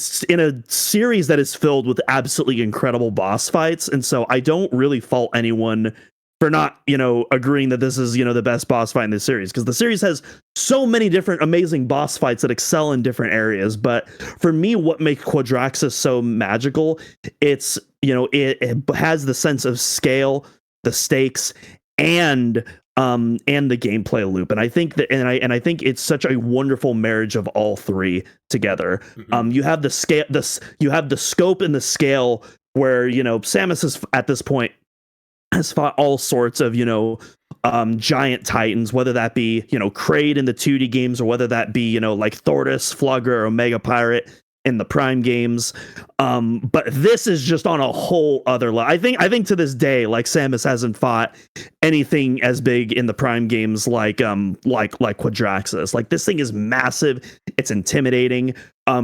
series that is filled with absolutely incredible boss fights, and so I don't really fault anyone for not, agreeing that this is, the best boss fight in this series, because the series has so many different amazing boss fights that excel in different areas. But for me, what makes Quadraxis so magical, it's, it has the sense of scale, the stakes, and the gameplay loop. And I think that, and I think it's such a wonderful marriage of all three together. Mm-hmm. You have the scale, you have the scope and the scale where, Samus is at this point has fought all sorts of, giant titans, whether that be, Kraid in the 2D games, or whether that be, like Thordis, Flugger, or Omega Pirate in the Prime games. But this is just on a whole other level. I think to this day, like, Samus hasn't fought anything as big in the Prime games like Quadraxis. Like, this thing is massive. It's intimidating.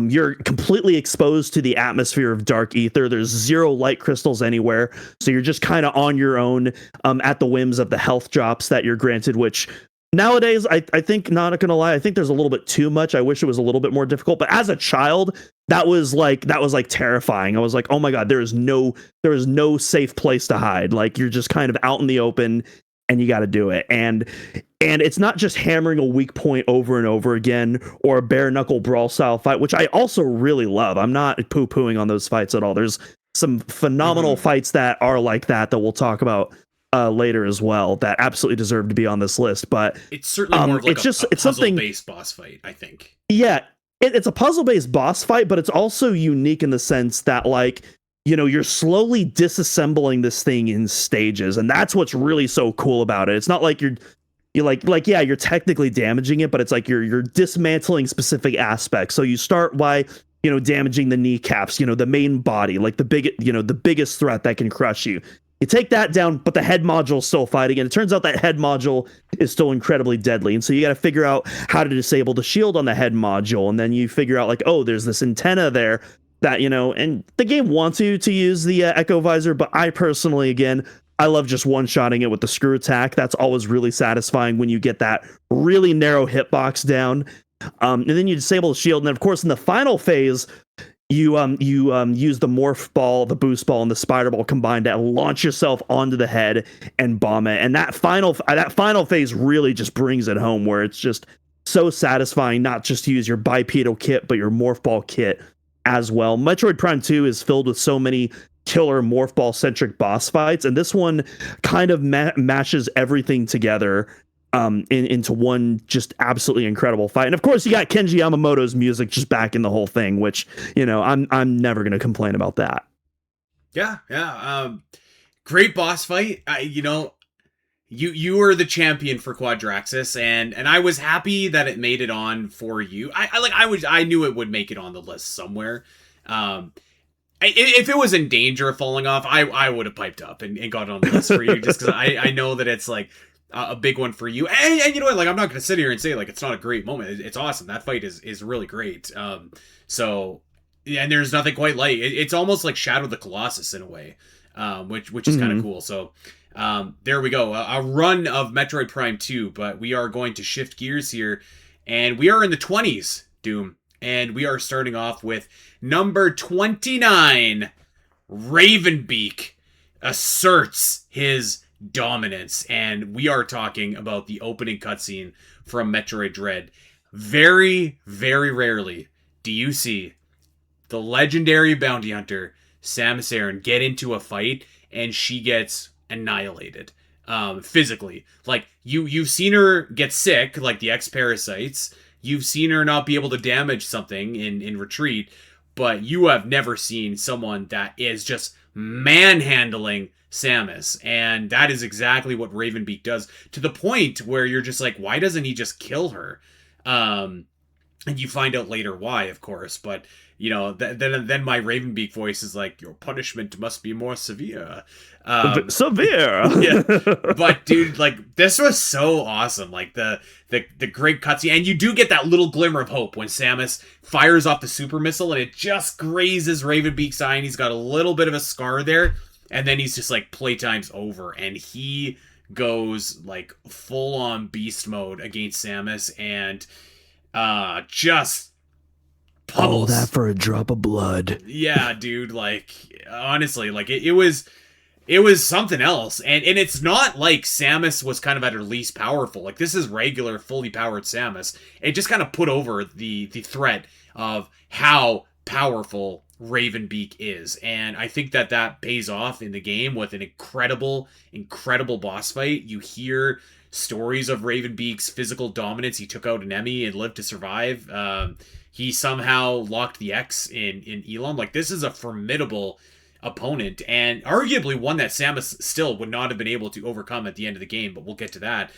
You're completely exposed to the atmosphere of Dark Ether. There's 0 light crystals anywhere, so you're just kind of on your own, at the whims of the health drops that you're granted, which nowadays, I think, not gonna lie, I think there's a little bit too much. I wish it was a little bit more difficult. But as a child, that was like terrifying. I was like, oh my god, there is no safe place to hide. Like, you're just kind of out in the open, and you got to do it. And it's not just hammering a weak point over and over again, or a bare knuckle brawl style fight, which I also really love. I'm not poo-pooing on those fights at all. There's some phenomenal fights that are like that we'll talk about later as well, that absolutely deserve to be on this list. But it's certainly more of like it's puzzle-based boss fight, I think. Yeah, it's a puzzle-based boss fight, but it's also unique in the sense that, like, you're slowly disassembling this thing in stages, and that's what's really so cool about it. It's not like you're yeah, you're technically damaging it, but it's like you're dismantling specific aspects. So you start by, damaging the kneecaps, the main body, like the biggest threat that can crush you. You take that down, but the head module is still fighting, and it turns out that head module is still incredibly deadly. And so you got to figure out how to disable the shield on the head module, and then you figure out, like, oh, there's this antenna there that, and the game wants you to use the Echo Visor, but I personally, again, I love just one-shotting it with the screw attack. That's always really satisfying when you get that really narrow hitbox down. And then you disable the shield, and then, of course, in the final phase, you use the morph ball, the boost ball, and the spider ball combined to launch yourself onto the head and bomb it. And that final phase really just brings it home, where it's just so satisfying not just to use your bipedal kit, but your morph ball kit as well. Metroid Prime 2 is filled with so many killer morph ball centric boss fights, and this one kind of mashes everything together into one just absolutely incredible fight. And of course, you got Kenji Yamamoto's music just backing the whole thing, which, I'm never going to complain about that. Yeah. Great boss fight. You were the champion for Quadraxis, and I was happy that it made it on for you. I knew it would make it on the list somewhere. If it was in danger of falling off, I would have piped up and got on the list for you, just because I know that it's like a big one for you. And you know what? Like, I'm not going to sit here and say, like, it's not a great moment. It's awesome. That fight is really great. So, and there's nothing quite like it's almost like Shadow of the Colossus in a way, which is kind of cool. So, there we go. A run of Metroid Prime 2, but we are going to shift gears here, and we are in the 20s, Doom, and we are starting off with number 29. Ravenbeak asserts his dominance, and we are talking about the opening cutscene from Metroid Dread. Very, very rarely do you see the legendary bounty hunter Samus Aran get into a fight and she gets annihilated physically. Like, you've seen her get sick, like the X-Parasites. You've seen her not be able to damage something in retreat, but you have never seen someone that is just manhandling Samus, and that is exactly what Ravenbeak does, to the point where you're just like, why doesn't he just kill her? And And you find out later why, of course, but then my Ravenbeak voice is like, your punishment must be more severe. Severe. Yeah, but dude, like, this was so awesome. Like the great cutscene, and you do get that little glimmer of hope when Samus fires off the super missile, and it just grazes Ravenbeak's eye, and he's got a little bit of a scar there, and then he's just like, playtime's over, and he goes like full on beast mode against Samus, and just pummels. All that for a drop of blood. Yeah, dude, like, honestly, like, it was something else. And it's not like Samus was kind of at her least powerful. Like, this is regular, fully powered Samus. It just kind of put over the threat of how powerful Ravenbeak is. And I think that pays off in the game with an incredible boss fight. You hear stories of Ravenbeak's physical dominance. He took out an Emmy and lived to survive. He somehow locked the X in Elam. Like, this is a formidable opponent, and arguably one that Samus still would not have been able to overcome at the end of the game, but we'll get to that.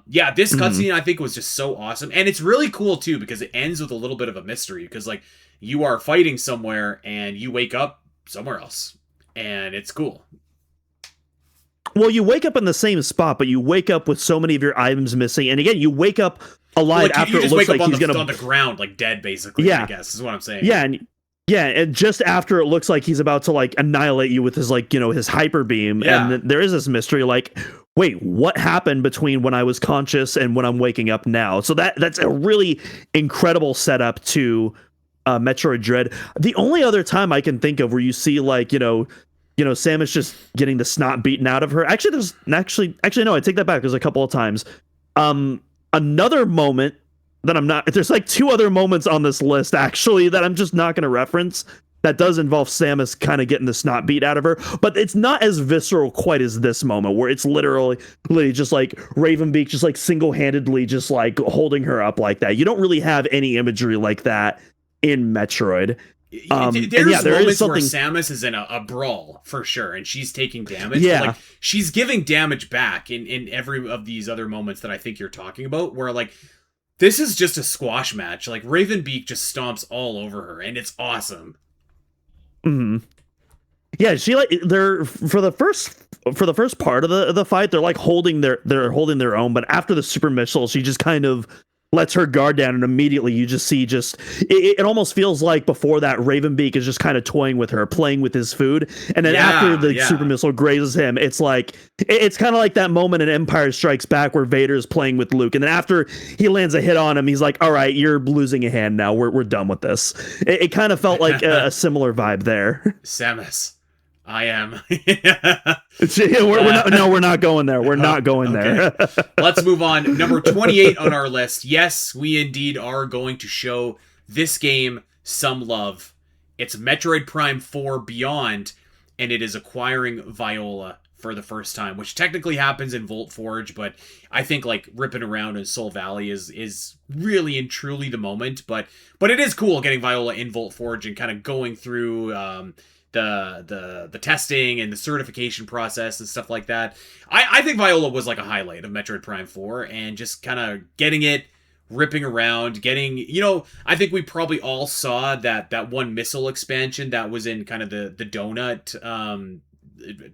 This cutscene I think was just so awesome, and it's really cool too because it ends with a little bit of a mystery, because like, you are fighting somewhere and you wake up somewhere else, and it's cool. Well, you wake up in the same spot, but you wake up with so many of your items missing, and again, you wake up alive after it looks like he's gonna on the ground, like dead, basically. Yeah, I guess is what I'm saying. Yeah, and just after it looks like he's about to like annihilate you with his his hyper beam, and there is this mystery like, wait, what happened between when I was conscious and when I'm waking up now? So that's a really incredible setup to Metroid Dread. The only other time I can think of where you see like Samus just getting the snot beaten out of her. Actually, no, I take that back. There's a couple of times. Another moment that there's like two other moments on this list actually that I'm just not going to reference that does involve Samus kind of getting the snot beat out of her, but it's not as visceral quite as this moment where it's literally just like Ravenbeak just like single-handedly just like holding her up like that. You don't really have any imagery like that in Metroid. There's moments where Samus is in a brawl for sure, and she's taking damage. Yeah, like, she's giving damage back in every of these other moments that I think you're talking about, where like, this is just a squash match. Like, Ravenbeak just stomps all over her, and it's awesome. Mm-hmm. Yeah, she they're for the first part of the fight, they're like holding their own, but after the super missile, she just kind of lets her guard down, and immediately you just see it almost feels like before that Ravenbeak is just kind of toying with her, playing with his food, and then after the super missile grazes him, it's like it's kind of like that moment in Empire Strikes Back where Vader's playing with Luke, and then after he lands a hit on him, he's like, all right, you're losing a hand now, we're done with this. It kind of felt like a similar vibe there. Samus, I am. We're not going there. We're not going there. Let's move on. Number 28 on our list. Yes, we indeed are going to show this game some love. It's Metroid Prime 4 Beyond, and it is acquiring Viola for the first time, which technically happens in Volt Forge, but I think like ripping around in Soul Valley is really and truly the moment. But it is cool getting Viola in Volt Forge and kind of going through the testing and the certification process and stuff like that. I think Viola was like a highlight of Metroid Prime 4, and just kind of getting it, ripping around, getting, I think we probably all saw that one missile expansion that was in kind of the donut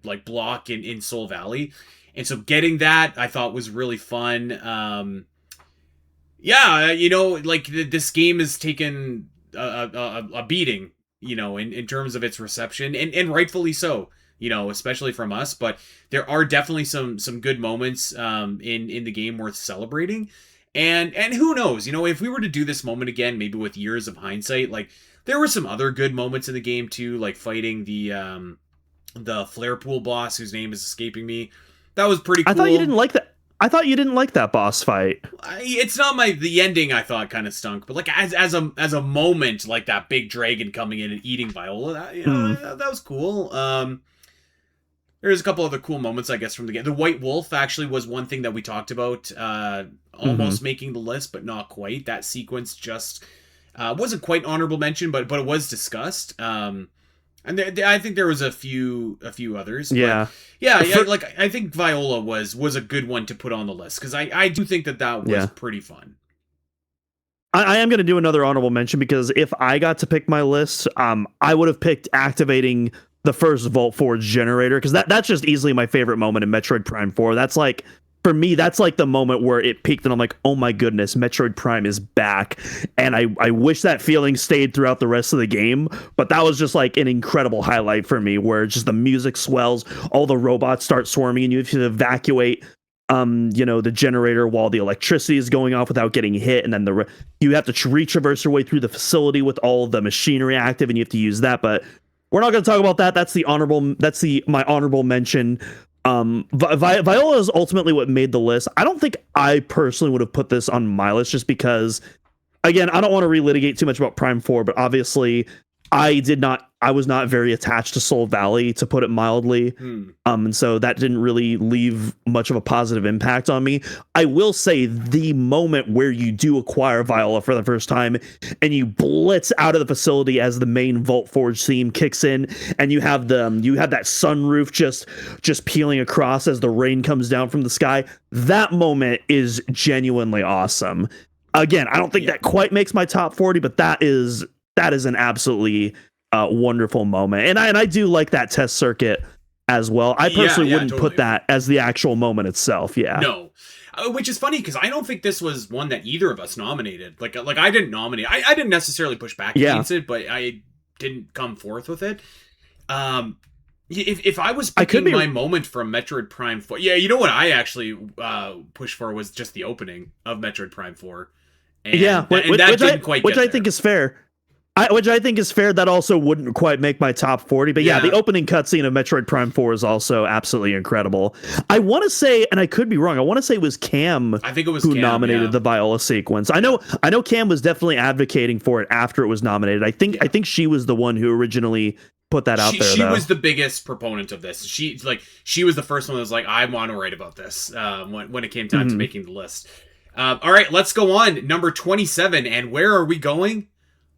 like block in Soul Valley. And so getting that I thought was really fun. This game has taken a beating, in terms of its reception, and rightfully so, especially from us, but there are definitely some good moments in the game worth celebrating. And who knows, if we were to do this moment again, maybe with years of hindsight, like, there were some other good moments in the game too, like fighting the flare pool boss whose name is escaping me. That was pretty cool. I thought you didn't like that. I thought you didn't like that boss fight. It's not the ending I thought kind of stunk, but like as a moment, like that big dragon coming in and eating Viola, that was cool. There's a couple other cool moments, I guess, from the game. The White Wolf actually was one thing that we talked about, almost making the list, but not quite. That sequence just wasn't quite honorable mention, but it was discussed. And I think there was a few others. Yeah. Like, I think Viola was a good one to put on the list, because I do think that was pretty fun. I am going to do another honorable mention because if I got to pick my list, I would have picked activating the first Vault Forge generator because that's just easily my favorite moment in Metroid Prime 4. That's like, for me, that's like the moment where it peaked and I'm like, oh my goodness, Metroid Prime is back. And I wish that feeling stayed throughout the rest of the game, but that was just like an incredible highlight for me where just the music swells, all the robots start swarming and you have to evacuate the generator while the electricity is going off without getting hit, and then you have to retraverse your way through the facility with all of the machinery active, and you have to use that. But we're not going to talk about that. That's my honorable mention. Viola is ultimately what made the list. I don't think I personally would have put this on my list just because, again, I don't want to relitigate too much about Prime 4, but obviously I was not very attached to Soul Valley, to put it mildly. And so that didn't really leave much of a positive impact on me. I will say the moment where you do acquire Viola for the first time and you blitz out of the facility as the main Vault Forge theme kicks in and you have that sunroof just peeling across as the rain comes down from the sky. That moment is genuinely awesome. Again, I don't think that quite makes my top 40, but that is an absolutely wonderful moment. And I do like that test circuit as well. I personally wouldn't totally put that as the actual moment itself. Yeah. No. Which is funny because I don't think this was one that either of us nominated. Like I didn't nominate. I didn't necessarily push back against it, but I didn't come forth with it. If I was picking my moment from Metroid Prime 4, you know what I actually pushed for was just the opening of Metroid Prime 4. And, which I think is fair. Which I think is fair. That also wouldn't quite make my top 40. But the opening cutscene of Metroid Prime 4 is also absolutely incredible. I want to say, and I could be wrong, I want to say it was Cam who nominated the Viola sequence. I know Cam was definitely advocating for it after it was nominated. I think she was the one who originally put that out there. She was the biggest proponent of this. She was the first one that was like, I want to write about this when it came time to making the list. All right, let's go on. Number 27. And where are we going?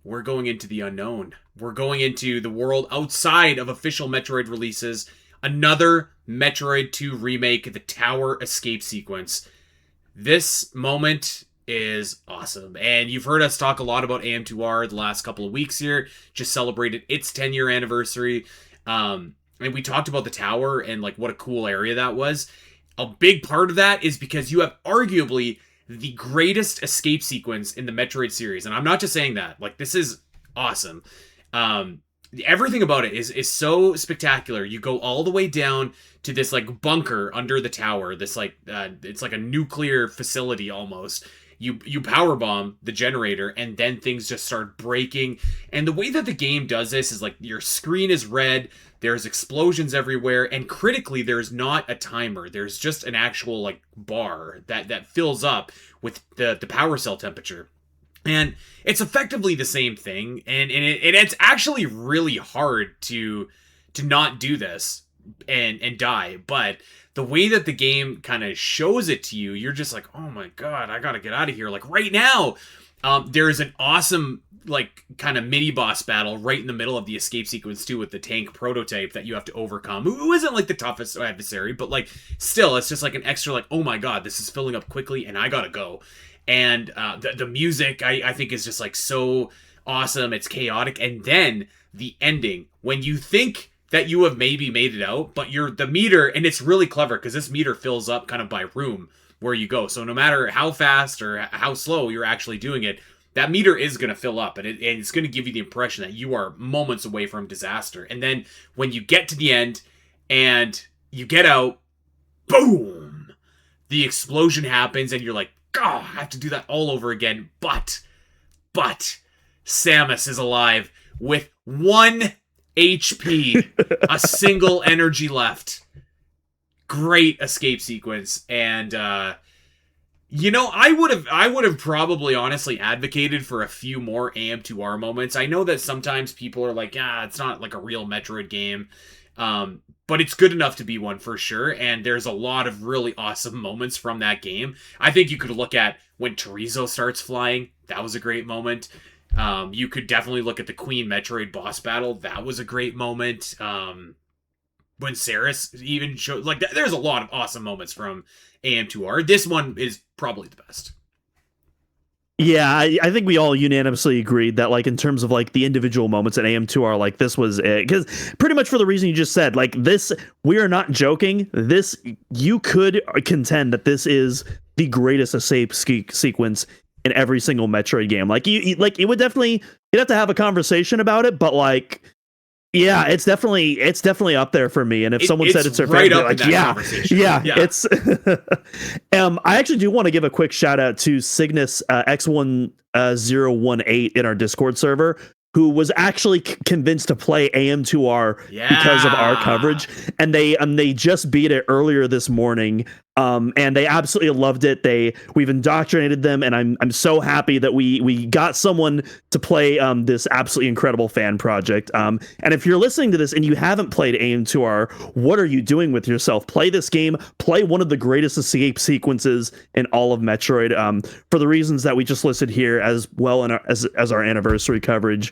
We're going into the unknown. We're going into the world outside of official Metroid releases. Another Metroid 2 remake, the Tower Escape Sequence. This moment is awesome. And you've heard us talk a lot about AM2R the last couple of weeks here. Just celebrated its 10-year anniversary. And we talked about the tower and like what a cool area that was. A big part of that is because you have arguably the greatest escape sequence in the Metroid series. And I'm not just saying that. Like, this is awesome. Everything about it is so spectacular. You go all the way down to this, like, bunker under the tower. This, like, it's like a nuclear facility almost. You powerbomb the generator, and then things just start breaking. And the way that the game does this is, like, your screen is red, there's explosions everywhere, and critically, there's not a timer. There's just an actual, like, bar that fills up with the power cell temperature. And it's effectively the same thing, and it's actually really hard to not do this and die, but the way that the game kind of shows it to you, you're just like, oh my god, I gotta get out of here, like right now. There's an awesome, like, kind of mini boss battle right in the middle of the escape sequence too, with the tank prototype that you have to overcome, who isn't like the toughest adversary, but like still, it's just like an extra, like, oh my god, this is filling up quickly and I gotta go. And the music, I think, is just like so awesome. It's chaotic, and then the ending when you think that you have maybe made it out, but you're the meter, and it's really clever because this meter fills up kind of by room where you go. So no matter how fast or how slow you're actually doing it, that meter is going to fill up, and it's going to give you the impression that you are moments away from disaster. And then when you get to the end and you get out, boom, the explosion happens, and you're like, God, I have to do that all over again. But Samus is alive with 1 HP, a single energy left. Great escape sequence. And I would have probably honestly advocated for a few more AM2R moments. I know that sometimes people are like, it's not like a real Metroid game. But it's good enough to be one for sure, and there's a lot of really awesome moments from that game. I think you could look at when Chorizo starts flying. That was a great moment. You could definitely look at the Queen Metroid boss battle. That was a great moment. When Saris even showed, like, there's a lot of awesome moments from AM2R. This one is probably the best. Yeah, I think we all unanimously agreed that, like, in terms of like the individual moments at AM2R, like this was it. Because pretty much for the reason you just said, like this, we are not joking. This, you could contend that this is the greatest escape sequence in every single Metroid game. Like like it would definitely, you'd have to have a conversation about it, but like, yeah, it's definitely up there for me. And if someone said it's their right favorite, up like, in that conversation. yeah, it's. I actually do want to give a quick shout out to Cygnus X1018 in our Discord server, who was actually convinced to play AM2R because of our coverage, and they just beat it earlier this morning. And they absolutely loved it. We've indoctrinated them, and I'm so happy that we got someone to play this absolutely incredible fan project. And if you're listening to this and you haven't played AM2R, what are you doing with yourself? Play this game. Play one of the greatest escape sequences in all of Metroid. For the reasons that we just listed here, as well in as our anniversary coverage.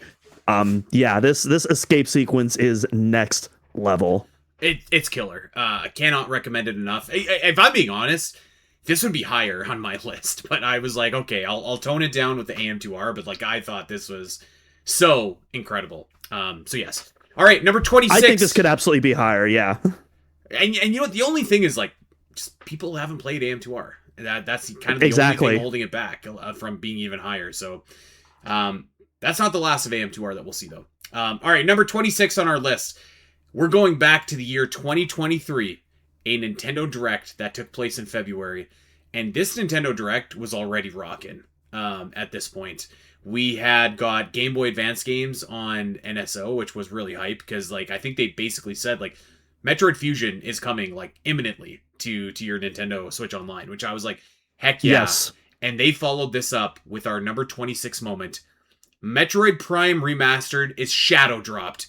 Yeah, this escape sequence is next level. It's killer. I cannot recommend it enough. If I'm being honest, this would be higher on my list, but I was like, okay, I'll tone it down with the AM2R, but like I thought this was so incredible. So yes. All right, number 26. I think this could absolutely be higher, yeah. And you know what? The only thing is like just people haven't played AM2R. That's kind of the only thing holding it back from being even higher. So that's not the last of AM2R that we'll see though. All right, number 26 on our list. We're going back to the year 2023, a Nintendo Direct that took place in February. And this Nintendo Direct was already rocking at this point. We had got Game Boy Advance games on NSO, which was really hype because like I think they basically said like Metroid Fusion is coming like imminently to your Nintendo Switch Online, which I was like, heck yeah. Yes. And they followed this up with our number 26 moment. Metroid Prime Remastered is shadow dropped.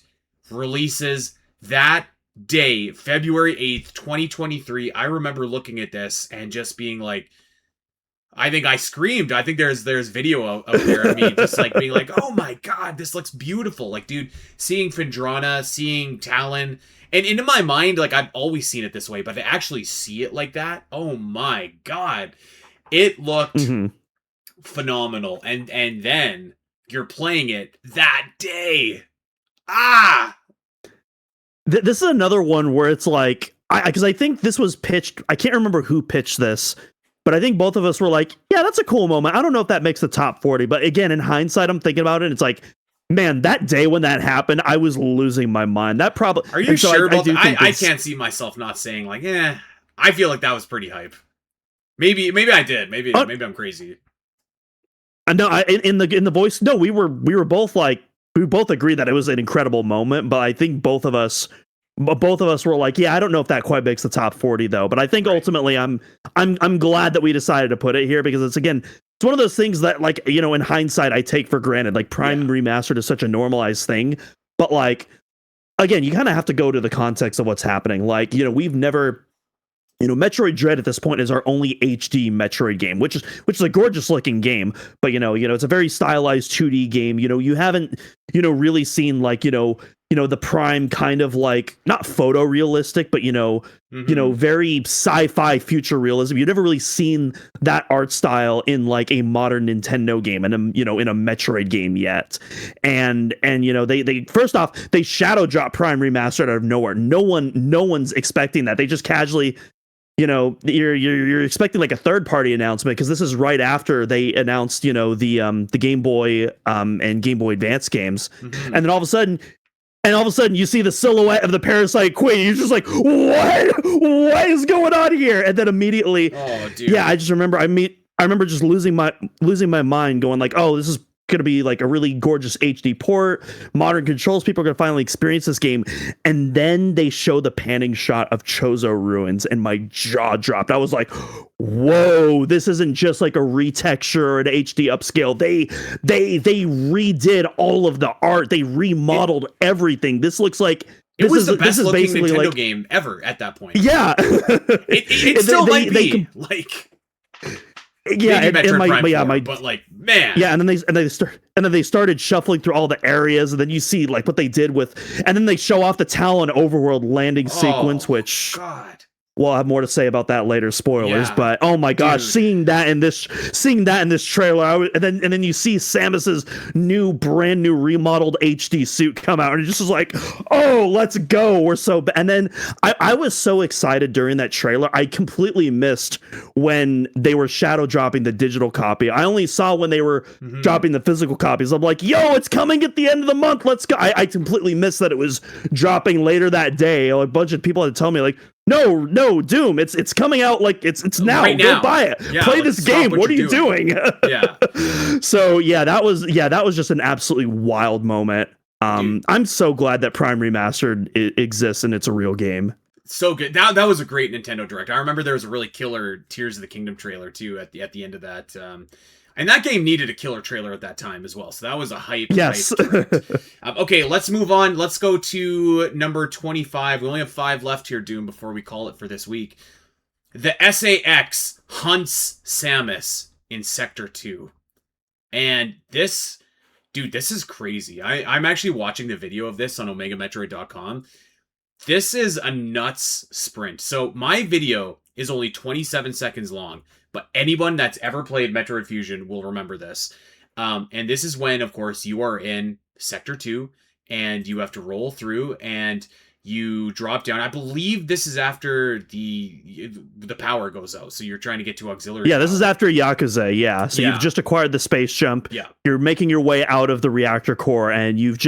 Releases that day, February 8th, 2023. I remember looking at this and just being like, I think I screamed. I think there's video out there of me just like being like, oh my god, this looks beautiful. Like, dude, seeing Phendrana, seeing Talon, and in my mind, like I've always seen it this way, but to actually see it like that, oh my god, it looked phenomenal. And then you're playing it that day. This is another one where it's like, because I think this was pitched, I can't remember who pitched this, but I think both of us were like, yeah, that's a cool moment. I don't know if that makes the top 40, but again, in hindsight, I'm thinking about it, and it's like, man, that day when that happened, I was losing my mind. That probably... Are you sure about that? I can't see myself not saying like, I feel like that was pretty hype. Maybe I did. Maybe I'm crazy. No, in the voice, no, we were both like, we both agreed that it was an incredible moment, but I think both of us were like, yeah, I don't know if that quite makes the top 40 though. But I think ultimately I'm glad that we decided to put it here because it's one of those things that, like, you know, in hindsight I take for granted. Like Prime Remastered is such a normalized thing, but like, again, you kind of have to go to the context of what's happening. Like, you know, we've never, you know, Metroid Dread at this point is our only HD Metroid game, which is a gorgeous looking game, but you know, it's a very stylized 2D game. You know, you haven't, you know, really seen like, you know, the Prime kind of like not photorealistic, but you know, very sci-fi future realism. You've never really seen that art style in like a modern Nintendo game and you know, in a Metroid game yet. And you know, they first off, they shadow drop Prime Remastered out of nowhere. No one's expecting that. They just casually, you know, you're expecting like a third party announcement because this is right after they announced, you know, the Game Boy and Game Boy Advance games, and then all of a sudden you see the silhouette of the Parasite Queen. You're just like, what is going on here? And then immediately, yeah, I just remember I remember just losing my mind, going like, oh, this is gonna be like a really gorgeous HD port, modern controls. People are gonna finally experience this game, and then they show the panning shot of Chozo Ruins, and my jaw dropped. I was like, "Whoa! This isn't just like a retexture or an HD upscale. They redid all of the art. They remodeled everything. This looks like." It was the best looking Nintendo game ever at that point. Yeah, it still might be like. Yeah, but like, man. Yeah, and then they started shuffling through all the areas, and then you see like what they did with, and then they show off the Talon overworld landing sequence, which God, we'll have more to say about that later, spoilers. Yeah, but oh my gosh, dude. seeing that in this trailer, and then you see Samus's brand new remodeled HD suit come out, and it just was like, oh, let's go, we're so and then I was so excited during that trailer. I completely missed when they were shadow dropping the digital copy. I only saw when they were dropping the physical copies. I'm like, yo, it's coming at the end of the month, let's go. I completely missed that it was dropping later that day. A bunch of people had to tell me, like, no, Doom, it's coming out, like, it's now. Right now. Go buy it. Yeah, play this game. What are you doing? Yeah. So yeah, that was just an absolutely wild moment. I'm so glad that Prime Remastered exists and it's a real game. So good. That was a great Nintendo Direct. I remember there was a really killer Tears of the Kingdom trailer too at the end of that. And that game needed a killer trailer at that time as well. So that was a hype. Yes. Okay, let's move on. Let's go to number 25. We only have 5 left here, Doom, before we call it for this week. The SAX hunts Samus in Sector 2. And this is crazy. I'm actually watching the video of this on OmegaMetroid.com. This is a nuts sprint. So my video is only 27 seconds long, but anyone that's ever played Metroid Fusion will remember this. And this is when, of course, you are in Sector 2, and you have to roll through, and you drop down. I believe this is after the power goes out, so you're trying to get to auxiliary Yeah, power. this is after Yakuza, yeah. So Yeah. you've just acquired the space jump. Yeah. You're making your way out of the reactor core, and you've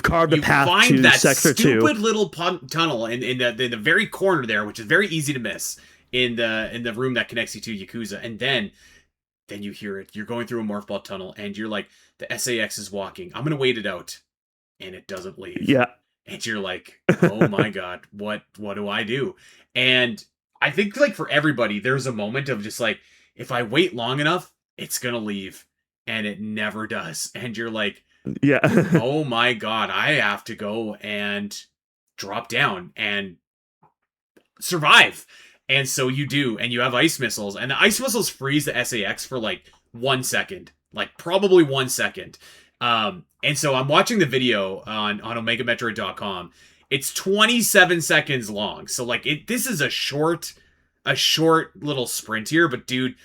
carved a path find to that Sector 2. stupid little tunnel in the very corner there, which is very easy to miss in the room that connects you to Yakuza, and then you hear it. You're going through a morph ball tunnel, and you're like, the SAX is walking. I'm gonna wait it out, and it doesn't leave. Yeah. And you're like, oh my god, what do I do? And I think, like, for everybody, there's a moment of just like, if I wait long enough, it's gonna leave, and it never does. And you're like, yeah. oh my god, I have to go and drop down and survive. And so you do, and you have ice missiles, and the ice missiles freeze the SAX for like 1 second, like probably 1 second. And so I'm watching the video on OmegaMetroid.com. It's 27 seconds long, so like this is a short little sprint here, but dude,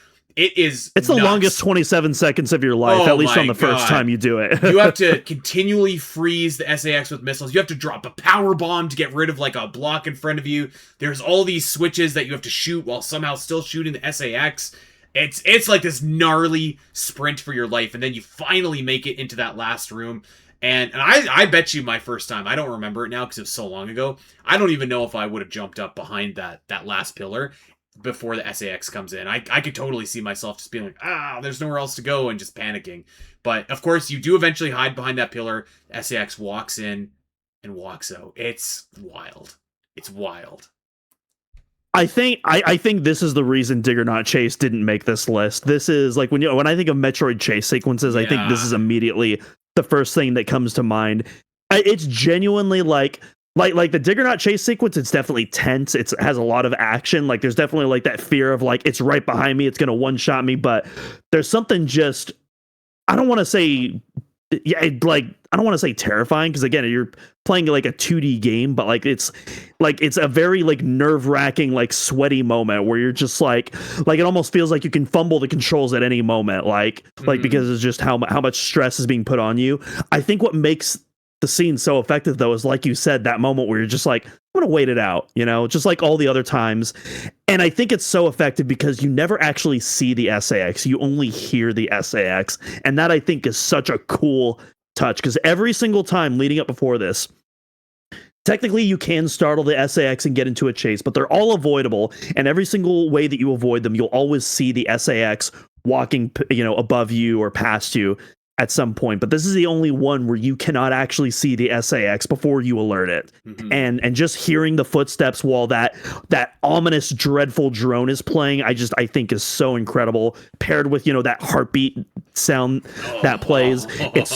it's the nuts. longest 27 seconds of your life, at least on the first time you do it. You have to continually freeze the SAX with missiles. You have to drop a power bomb to get rid of like a block in front of you. There's all these switches that you have to shoot while somehow still shooting the SAX. It's like this gnarly sprint for your life, and then you finally make it into that last room. And I bet you my first time, I don't remember it now because it was so long ago, I don't even know if I would have jumped up behind that last pillar before the SAX comes in. I could totally see myself just being like, there's nowhere else to go, and just panicking. But of course, you do eventually hide behind that pillar. SAX walks in and walks out. It's wild. It's wild. I think this is the reason Dig or Not Chase didn't make this list. This is like when I think of Metroid chase sequences, I think this is immediately the first thing that comes to mind. It's genuinely like the Dig or Not Chase sequence. It's definitely tense. It has a lot of action. Like there's definitely like that fear of like it's right behind me, it's gonna one shot me. But there's something just, I don't want to say, I don't want to say terrifying, because again, you're playing like a 2D game, but it's a very like nerve-wracking, like sweaty moment where you're just like it almost feels like you can fumble the controls at any moment, because it's just how much stress is being put on you. I think what makes the scene so effective, though, is like you said, that moment where you're just like, I'm gonna wait it out, just like all the other times. And I think it's so effective because you never actually see the SAX, you only hear the SAX, and that I think is such a cool touch, because every single time leading up before this, technically you can startle the SAX and get into a chase, but they're all avoidable, and every single way that you avoid them, you'll always see the SAX walking above you or past you at some point. But this is the only one where you cannot actually see the SAX before you alert it. Mm-hmm. And just hearing the footsteps while that ominous, dreadful drone is playing, I think is so incredible, paired with that heartbeat sound that plays. It's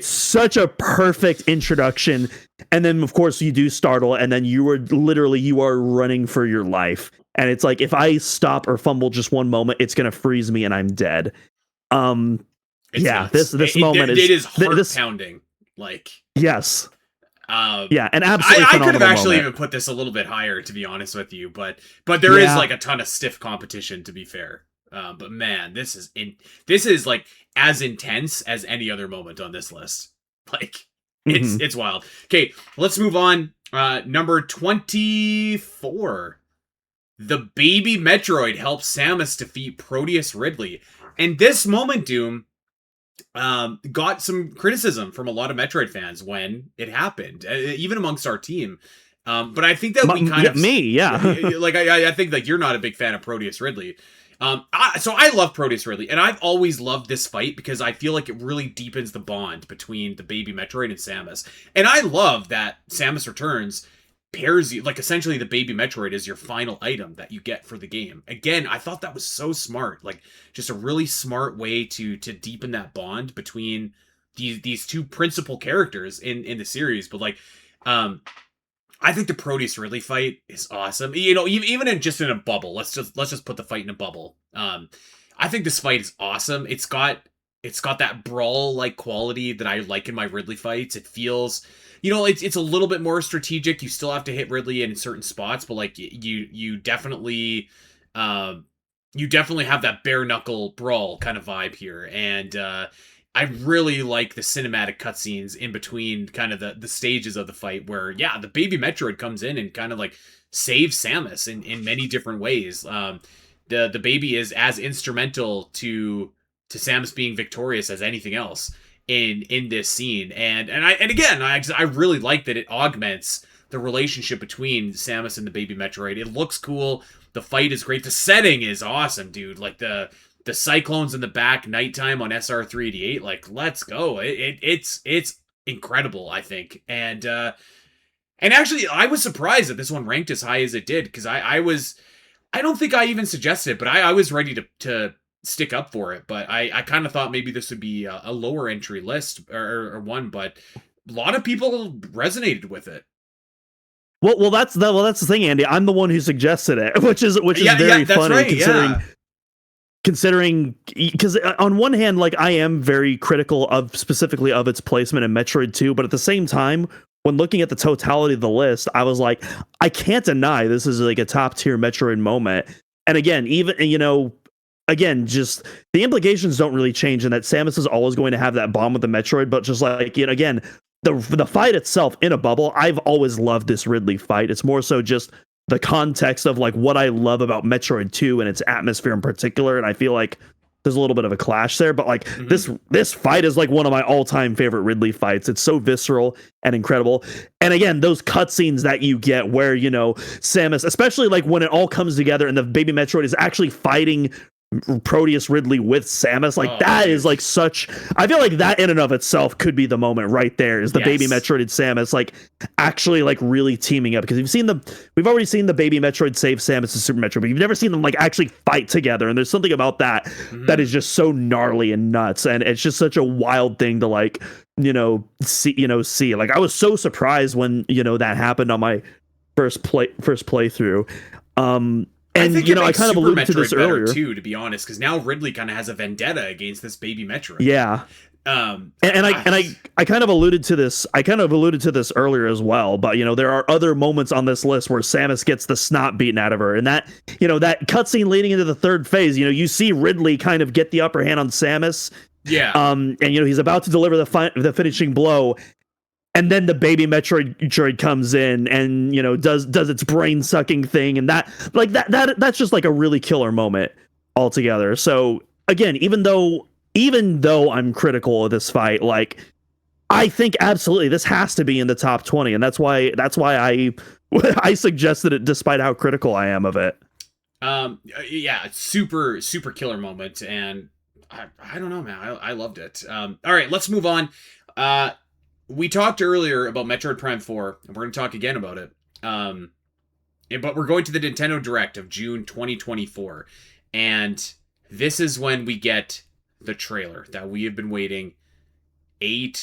such a perfect introduction. And then of course you do startle, and then you are running for your life, and it's like, if I stop or fumble just one moment, it's gonna freeze me and I'm dead. It's nuts. This moment is heart pounding. Like, yes, Yeah, an absolutely I could have phenomenal actually moment. even put this a little bit higher, to be honest with you, but there is Yeah. like a ton of stiff competition, to be fair. But man, this is like as intense as any other moment on this list. Like Mhm. it's wild. Okay, let's move on. Number 24. The baby Metroid helps Samus defeat Proteus Ridley. And this moment, Doom, got some criticism from a lot of Metroid fans when it happened, even amongst our team. But I think that we kind Yeah, of me, yeah. like I think like you're not a big fan of Proteus Ridley. So I love Proteus Ridley, and I've always loved this fight because I feel like it really deepens the bond between the baby Metroid and Samus. And I love that Samus Returns pairs you, like essentially the baby Metroid is your final item that you get for the game. Again, I thought that was so smart, like just a really smart way to deepen that bond between these two principal characters in the series. But like, I think the Proteus Ridley fight is awesome. You know, even in a bubble. Let's just put the fight in a bubble. I think this fight is awesome. It's got that brawl like quality that I like in my Ridley fights. It feels, you know, it's a little bit more strategic. You still have to hit Ridley in certain spots, but like you definitely have that bare knuckle brawl kind of vibe here. And I really like the cinematic cutscenes in between kind of the stages of the fight where, yeah, the baby Metroid comes in and kind of like saves Samus in many different ways. The baby is as instrumental to Samus being victorious as anything else in this scene. And again, I really like that it augments the relationship between Samus and the baby Metroid. It looks cool. The fight is great. The setting is awesome, dude. Like the cyclones in the back, nighttime on SR388. Like, let's go. It's incredible, I think. And actually, I was surprised that this one ranked as high as it did because I don't think I even suggested it, but I was ready to stick up for it. But I kind of thought maybe this would be a lower entry list or one, but a lot of people resonated with it. Well, that's the thing, Andy. I'm the one who suggested it, which is very that's funny right, considering because on one hand, like I am very critical of specifically of its placement in Metroid 2, but at the same time, when looking at the totality of the list, I was like, I can't deny this is like a top tier Metroid moment. And again, again, just the implications don't really change in that Samus is always going to have that bond with the Metroid, but just like, again, the fight itself in a bubble, I've always loved this Ridley fight. It's more so just the context of like what I love about Metroid 2 and its atmosphere in particular, and I feel like there's a little bit of a clash there, but like this fight is like one of my all-time favorite Ridley fights. It's so visceral and incredible. And again, those cutscenes that you get where, Samus, especially like when it all comes together and the baby Metroid is actually fighting Proteus Ridley with Samus, like that is like such, I feel like that in and of itself could be the moment right there, is the baby Metroid and Samus like actually like really teaming up, because we've already seen the baby Metroid save Samus and Super Metroid, but you've never seen them like actually fight together, and there's something about that that is just so gnarly and nuts, and it's just such a wild thing to like see. Like I was so surprised when that happened on my first playthrough. And I kind of alluded to this earlier too, to be honest, because now Ridley kind of has a vendetta against this baby Metroid. Yeah. I kind of alluded to this. I kind of alluded to this earlier as well. But there are other moments on this list where Samus gets the snot beaten out of her, and that that cutscene leading into the third phase. You see Ridley kind of get the upper hand on Samus. Yeah. And he's about to deliver the finishing blow. And then the baby Metroid comes in and does its brain sucking thing, and that's just like a really killer moment altogether. So again, even though I'm critical of this fight, like I think absolutely this has to be in the top 20, and that's why I suggested it despite how critical I am of it. Yeah, super killer moment, and I don't know, man, I loved it. All right, let's move on. We talked earlier about Metroid Prime 4, and we're going to talk again about it. But we're going to the Nintendo Direct of June 2024. And this is when we get the trailer that we have been waiting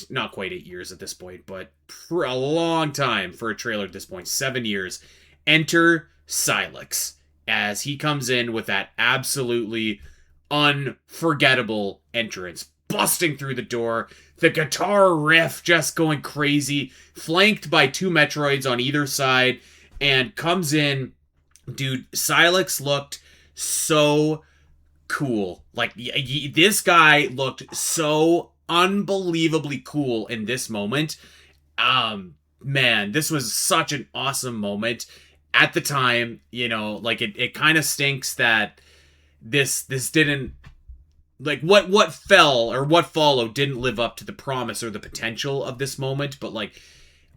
not quite 8 years at this point, but for a long time for a trailer at this point, 7 years. Enter Sylux as he comes in with that absolutely unforgettable entrance, busting through the door, the guitar riff just going crazy, flanked by 2 Metroids on either side, and comes in. Dude, Silex looked so cool. Like, this guy looked so unbelievably cool in this moment. Man, this was such an awesome moment at the time. You know, like, it kind of stinks that this didn't, like, what fell or what followed didn't live up to the promise or the potential of this moment. But like,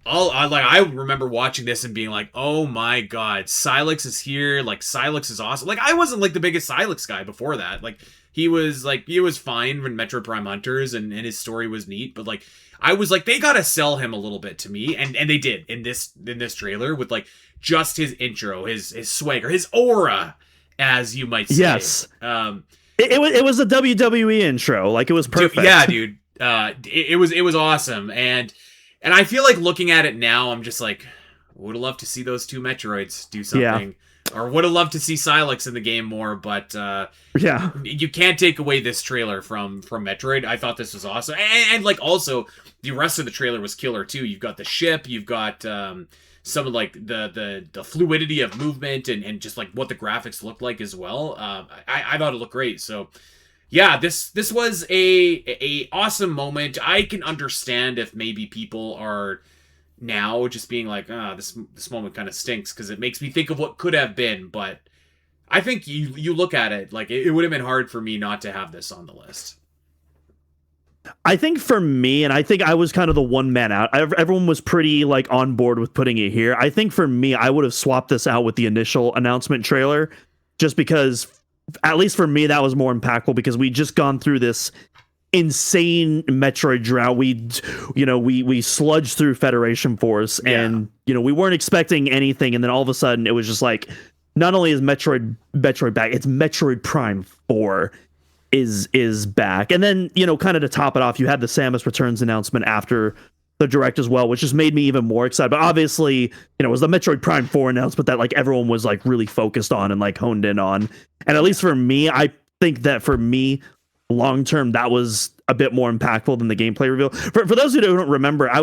I remember watching this and being like, oh my god, Silex is here. Like, Silex is awesome. Like, I wasn't like the biggest Silex guy before that. Like, he was fine when Metroid Prime Hunters, and his story was neat, but like, I was like, they gotta sell him a little bit to me, and they did in this trailer with like just his intro, his swagger, his aura, as you might say. Yes. It was a WWE intro. Like, it was perfect. Yeah, dude. It was awesome, and I feel like looking at it now, I'm just like, would have loved to see those 2 Metroids do something. Yeah. Or would have loved to see Silex in the game more, but yeah, you can't take away this trailer from Metroid. I thought this was awesome, and like, also the rest of the trailer was killer too. You've got the ship, you've got some of like the fluidity of movement, and just like what the graphics look like as well. I thought it looked great. So yeah, this was a awesome moment. I can understand if maybe people are now just being like, this moment kind of stinks because it makes me think of what could have been. But I think you look at it, like, it would have been hard for me not to have this on the list. I think for me, and I think I was kind of the one man out. Everyone was pretty like on board with putting it here. I think for me, I would have swapped this out with the initial announcement trailer, just because, at least for me, that was more impactful because we just gone through this insane Metroid drought. We sludged through Federation Force, and we weren't expecting anything, and then all of a sudden it was just like, not only is Metroid back, it's Metroid Prime 4 is back. And then, kind of to top it off, you had the Samus Returns announcement after the direct as well, which just made me even more excited. But obviously, it was the Metroid Prime 4 announcement that like everyone was like really focused on and like honed in on. And at least for me, I think that for me, long term, that was a bit more impactful than the gameplay reveal. For those who don't remember, I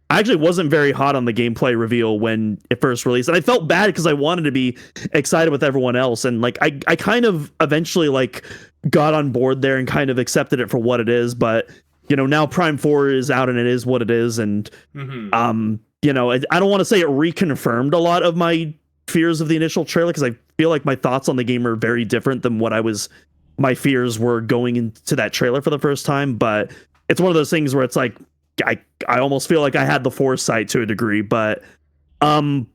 actually wasn't very hot on the gameplay reveal when it first released, and I felt bad because I wanted to be excited with everyone else, and like I kind of eventually like got on board there and kind of accepted it for what it is. But now Prime 4 is out and it is what it is, and I don't want to say it reconfirmed a lot of my fears of the initial trailer, because I feel like my thoughts on the game are very different than what my fears were going into that trailer for the first time. But it's one of those things where it's like, I almost feel like I had the foresight to a degree, but I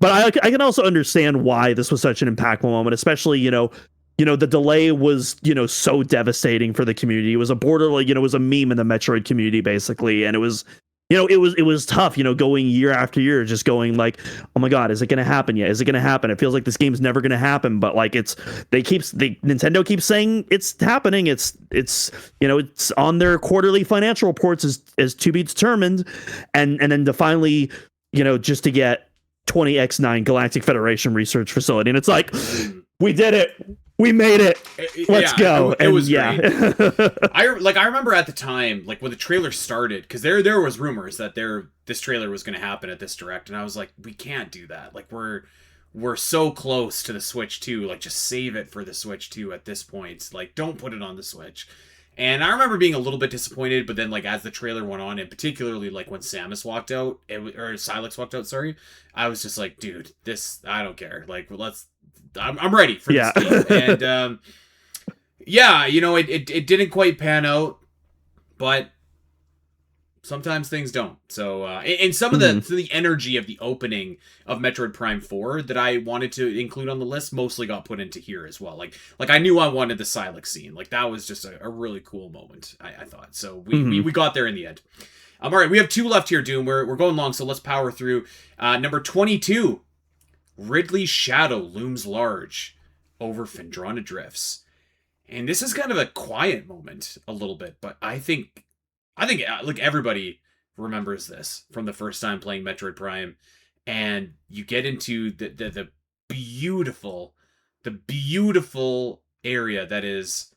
can also understand why this was such an impactful moment, especially, the delay was, so devastating for the community. It was a borderline, it was a meme in the Metroid community, basically. And it was, it was tough, going year after year, just going like, oh my God, is it going to happen yet? Is it going to happen? It feels like this game's never going to happen, but like Nintendo keeps saying it's happening. It's on their quarterly financial reports as to be determined. And then to finally, just to get 20X9 Galactic Federation Research Facility. And it's like, we did it. We made it. Let's go. It was great. I remember at the time, like when the trailer started, because there was rumors that this trailer was going to happen at this direct, and I was like, we can't do that. Like, we're so close to the Switch 2. Like, just save it for the Switch 2 at this point. Like, don't put it on the Switch. And I remember being a little bit disappointed, but then like as the trailer went on, and particularly like when Silex walked out, sorry, I was just like, dude, I don't care. Like, I'm ready for this game. And it didn't quite pan out, but sometimes things don't. So and some of the energy of the opening of Metroid Prime 4 that I wanted to include on the list mostly got put into here as well. Like I knew I wanted the Silex scene. Like, that was just a really cool moment, I thought. So we got there in the end. All right, we have 2 left here, Doom. We're going long, so let's power through. Number 22. Ridley's shadow looms large over Phendrana Drifts. And this is kind of a quiet moment a little bit, but I think like everybody remembers this from the first time playing Metroid Prime, and you get into the beautiful area that is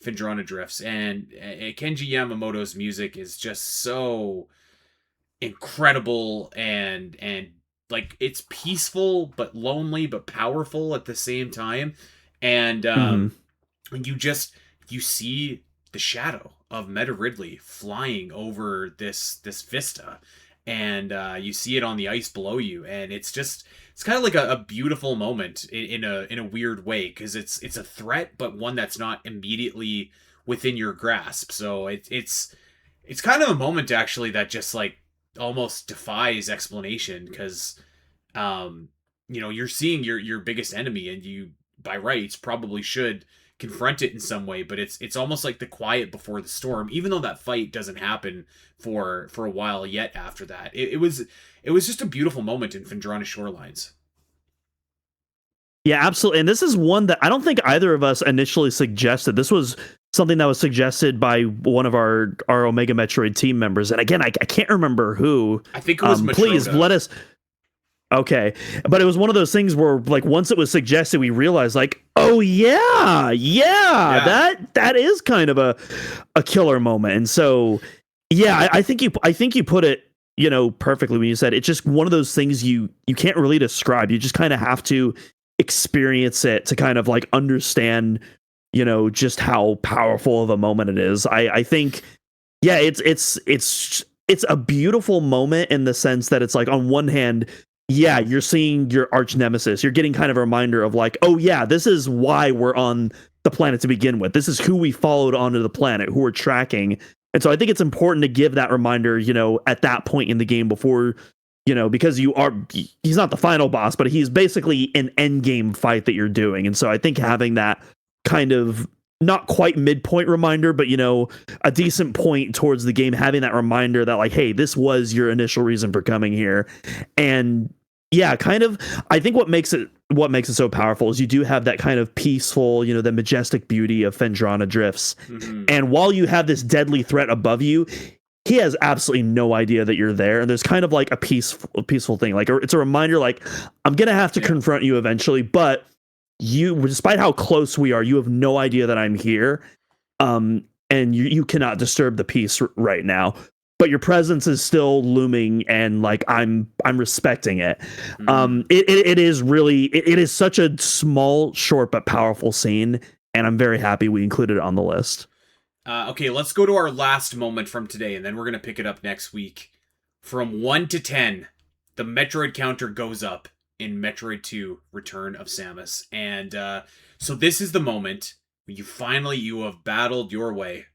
Phendrana Drifts, and Kenji Yamamoto's music is just so incredible, and like it's peaceful but lonely but powerful at the same time. And Mhm. you see the shadow of Meta Ridley flying over this vista, and you see it on the ice below you, and it's kind of like a beautiful moment in a weird way, because it's a threat, but one that's not immediately within your grasp. So it's kind of a moment actually that just like almost defies explanation, because um you're seeing your biggest enemy, and you by rights probably should confront it in some way, but it's almost like the quiet before the storm, even though that fight doesn't happen for a while yet after that. It was just a beautiful moment in Phendrana Shorelines. Yeah, absolutely. And this is one that I don't think either of us initially suggested. This was something that was suggested by one of our Omega Metroid team members. And again, I can't remember who. I think it was Please Matroda. let us. Okay, but it was one of those things where, like, once it was suggested, we realized, like, oh yeah, that is kind of a killer moment. And so, yeah, I think you put it, perfectly when you said it's just one of those things you can't really describe. You just kind of have to experience it to kind of like understand, just how powerful of a moment it is. I think, yeah, it's a beautiful moment in the sense that it's like, on one hand, yeah, you're seeing your arch nemesis. You're getting kind of a reminder of like, oh yeah, this is why we're on the planet to begin with. This is who we followed onto the planet, who we're tracking. And so I think it's important to give that reminder, at that point in the game before, because he's not the final boss, but he's basically an end game fight that you're doing. And so I think having that kind of not quite midpoint reminder, but a decent point towards the game, having that reminder that like, hey, this was your initial reason for coming here. And yeah, kind of, I think what makes it so powerful is you do have that kind of peaceful, the majestic beauty of Phendrana Drifts. Mm-hmm. And while you have this deadly threat above you, he has absolutely no idea that you're there. And there's kind of like a peaceful thing. Like, it's a reminder, like, I'm going to have to confront you eventually, but you, despite how close we are, you have no idea that I'm here. And you cannot disturb the peace right now, but your presence is still looming, and like, I'm respecting it. It is really, it is such a small, short, but powerful scene. And I'm very happy we included it on the list. Okay, let's go to our last moment from today, and then we're going to pick it up next week. From 1 to 10, the Metroid counter goes up in Metroid 2 Return of Samus. And so this is the moment when you have battled your way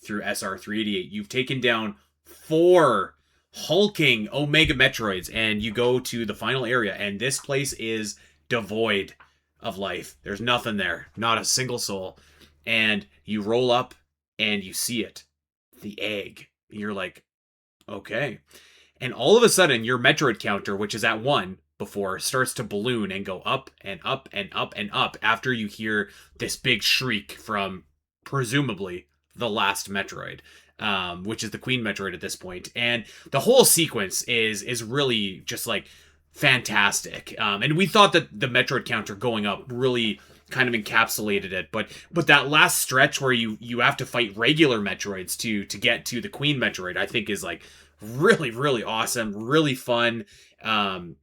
through SR388. You've taken down 4 hulking Omega Metroids, and you go to the final area, and this place is devoid of life. There's nothing there, not a single soul. And you roll up, and you see it, the egg. You're like, okay. And all of a sudden, your Metroid counter, which is at 1 before, starts to balloon and go up and up and up and up after you hear this big shriek from, presumably, the last Metroid, which is the Queen Metroid at this point. And the whole sequence is really just like fantastic. And we thought that the Metroid counter going up really kind of encapsulated it, but that last stretch where you have to fight regular Metroids to get to the Queen Metroid, I think is like really, really awesome, really fun, and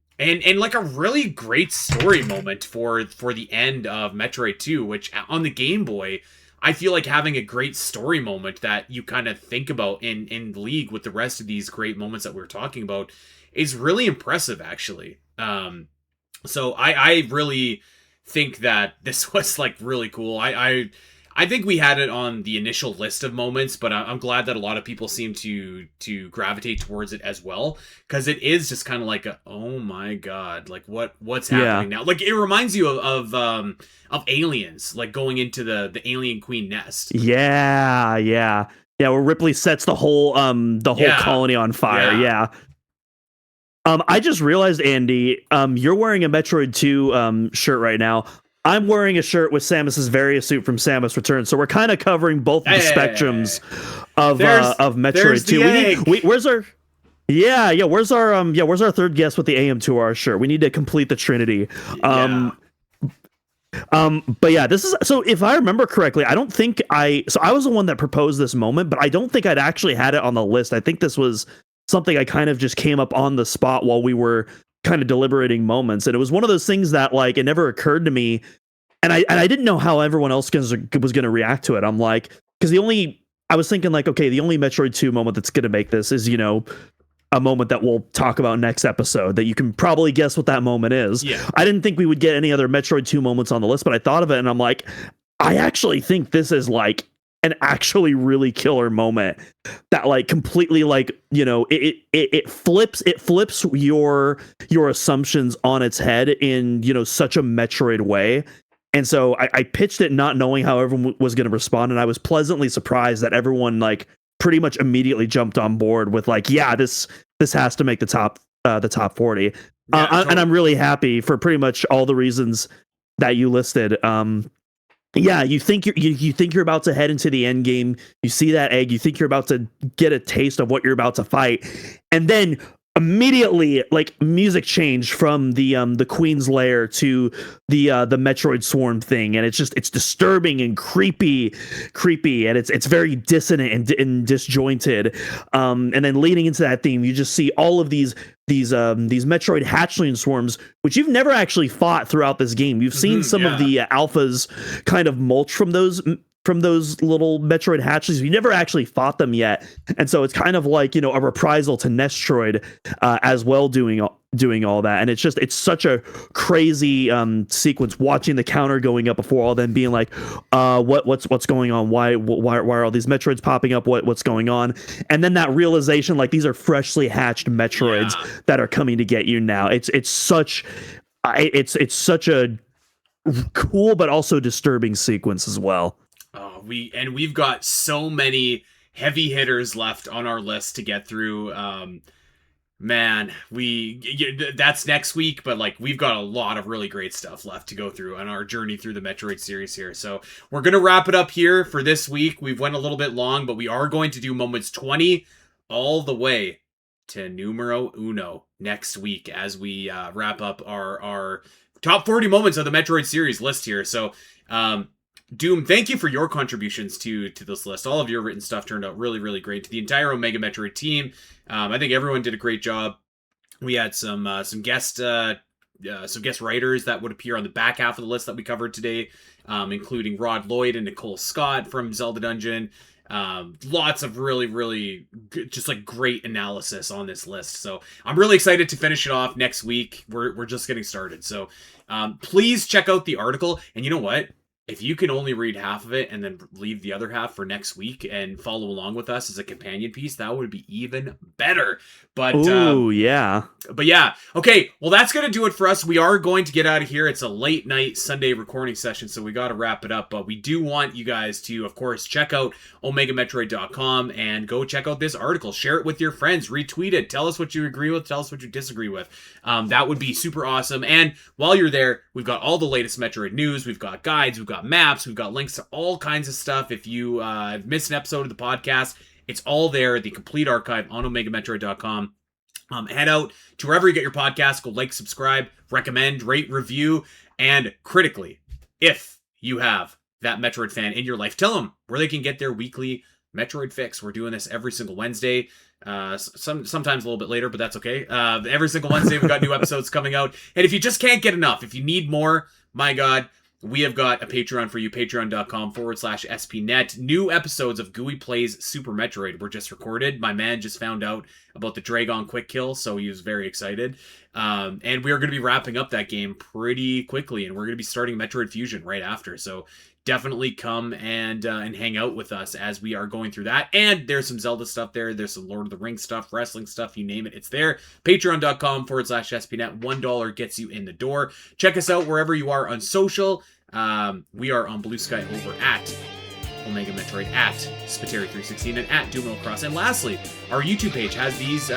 like a really great story moment for the end of Metroid 2, which on the Game Boy, I feel like having a great story moment that you kind of think about in league with the rest of these great moments that we're talking about is really impressive, actually. So I really think that this was like really cool. I think we had it on the initial list of moments, but I'm glad that a lot of people seem to gravitate towards it as well, because it is just kind of like oh my god, like what's happening now? Like, it reminds you of Aliens, like going into the Alien Queen nest. Yeah, where Ripley sets the whole colony on fire. Yeah. I just realized, Andy, you're wearing a Metroid 2 shirt right now. I'm wearing a shirt with Samus's Varia suit from Samus Returns, so we're kind of covering both the spectrums of Metroid 2. Where's our where's our third guest with the AM2R shirt? We need to complete the trinity. But yeah, this is so if I remember correctly, I don't think I was the one that proposed this moment, but I don't think I'd actually had it on the list. I think this was something I kind of just came up on the spot while we were kind of deliberating moments. And it was one of those things that like it never occurred to me. And I didn't know how everyone else was going to react to it. I'm like, because I was thinking like, okay, the only Metroid 2 moment that's going to make this is, a moment that we'll talk about next episode that you can probably guess what that moment is. Yeah. I didn't think we would get any other Metroid 2 moments on the list, but I thought of it and I'm like, I actually think this is like an actually really killer moment that like completely like, it flips your assumptions on its head in, such a Metroid way. And so I pitched it not knowing how everyone was going to respond. And I was pleasantly surprised that everyone like pretty much immediately jumped on board with like, yeah, this has to make the top 40. Yeah, totally. And I'm really happy for pretty much all the reasons that you listed. Yeah, you think you're about to head into the end game. You see that egg. You think you're about to get a taste of what you're about to fight, and then immediately, like music change from the Queen's Lair to the Metroid Swarm thing, and it's disturbing and creepy, and it's very dissonant and disjointed. And then leading into that theme, you just see all of these Metroid hatchling swarms, which you've never actually fought throughout this game. You've seen some of the alphas kind of mulch from those little Metroid hatchlings. You never actually fought them yet, and so it's kind of like a reprisal to Nestroid as well, doing all that. And it's such a crazy sequence, watching the counter going up before all them being like, what's going on? Why are all these Metroids popping up? What's going on? And then that realization, like, these are freshly hatched Metroids that are coming to get you now. It's such a cool but also disturbing sequence as well. Oh, we've got so many heavy hitters left on our list to get through. Man, that's next week, but like we've got a lot of really great stuff left to go through on our journey through the Metroid series here. So we're gonna wrap it up here for this week. We've went a little bit long, but we are going to do moments 20 all the way to numero uno next week as we wrap up our top 40 moments of the Metroid series list here. So Doom, thank you for your contributions to this list. All of your written stuff turned out really, really great. To the entire Omega Metroid team, I think everyone did a great job. We had some guest writers that would appear on the back half of the list that we covered today, including Rod Lloyd and Nicole Scott from Zelda Dungeon. Lots of really, really just like great analysis on this list. So I'm really excited to finish it off next week. We're just getting started. So please check out the article. And you know what? If you can only read half of it and then leave the other half for next week and follow along with us as a companion piece, that would be even better. But yeah. But yeah, okay. Well, that's gonna do it for us. We are going to get out of here. It's a late night Sunday recording session, so we got to wrap it up. But we do want you guys to, of course, check out OmegaMetroid.com and go check out this article. Share it with your friends. Retweet it. Tell us what you agree with. Tell us what you disagree with. That would be super awesome. And while you're there, we've got all the latest Metroid news. We've got guides. We've got maps. We've got links to all kinds of stuff. If you missed an episode of the podcast, it's all there, the complete archive on OmegaMetroid.com. Head out to wherever you get your podcast. Go like, subscribe, recommend, rate, review, and critically, if you have that Metroid fan in your life, tell them where they can get their weekly Metroid fix. We're doing this every single Wednesday. Sometimes a little bit later, but that's okay. Every single Wednesday, we've got new episodes coming out. And if you just can't get enough, if you need more, my God, we have got a Patreon for you, patreon.com/SPNet. New episodes of Gooey Plays Super Metroid were just recorded. My man just found out about the Dragon Quick Kill, so he was very excited. And we are going to be wrapping up that game pretty quickly, and we're going to be starting Metroid Fusion right after. So definitely come and hang out with us as we are going through that. And there's some Zelda stuff there. There's some Lord of the Rings stuff, wrestling stuff, you name it. It's there. Patreon.com/SPNet. $1 gets you in the door. Check us out wherever you are on social. We are on Blue Sky over at Omega Metroid, at Spiteri316, and at Doom-Cross. And lastly, our YouTube page has these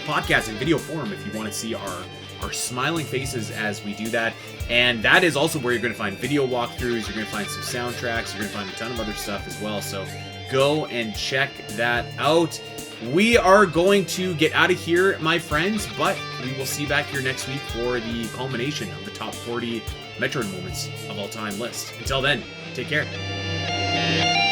podcasts in video form if you want to see our smiling faces as we do that. And that is also where you're going to find video walkthroughs, you're going to find some soundtracks, you're going to find a ton of other stuff as well. So go and check that out. we are going to get out of here, my friends, but we will see you back here next week for the culmination of the top 40 Metroid moments of all time list. Until then, take care.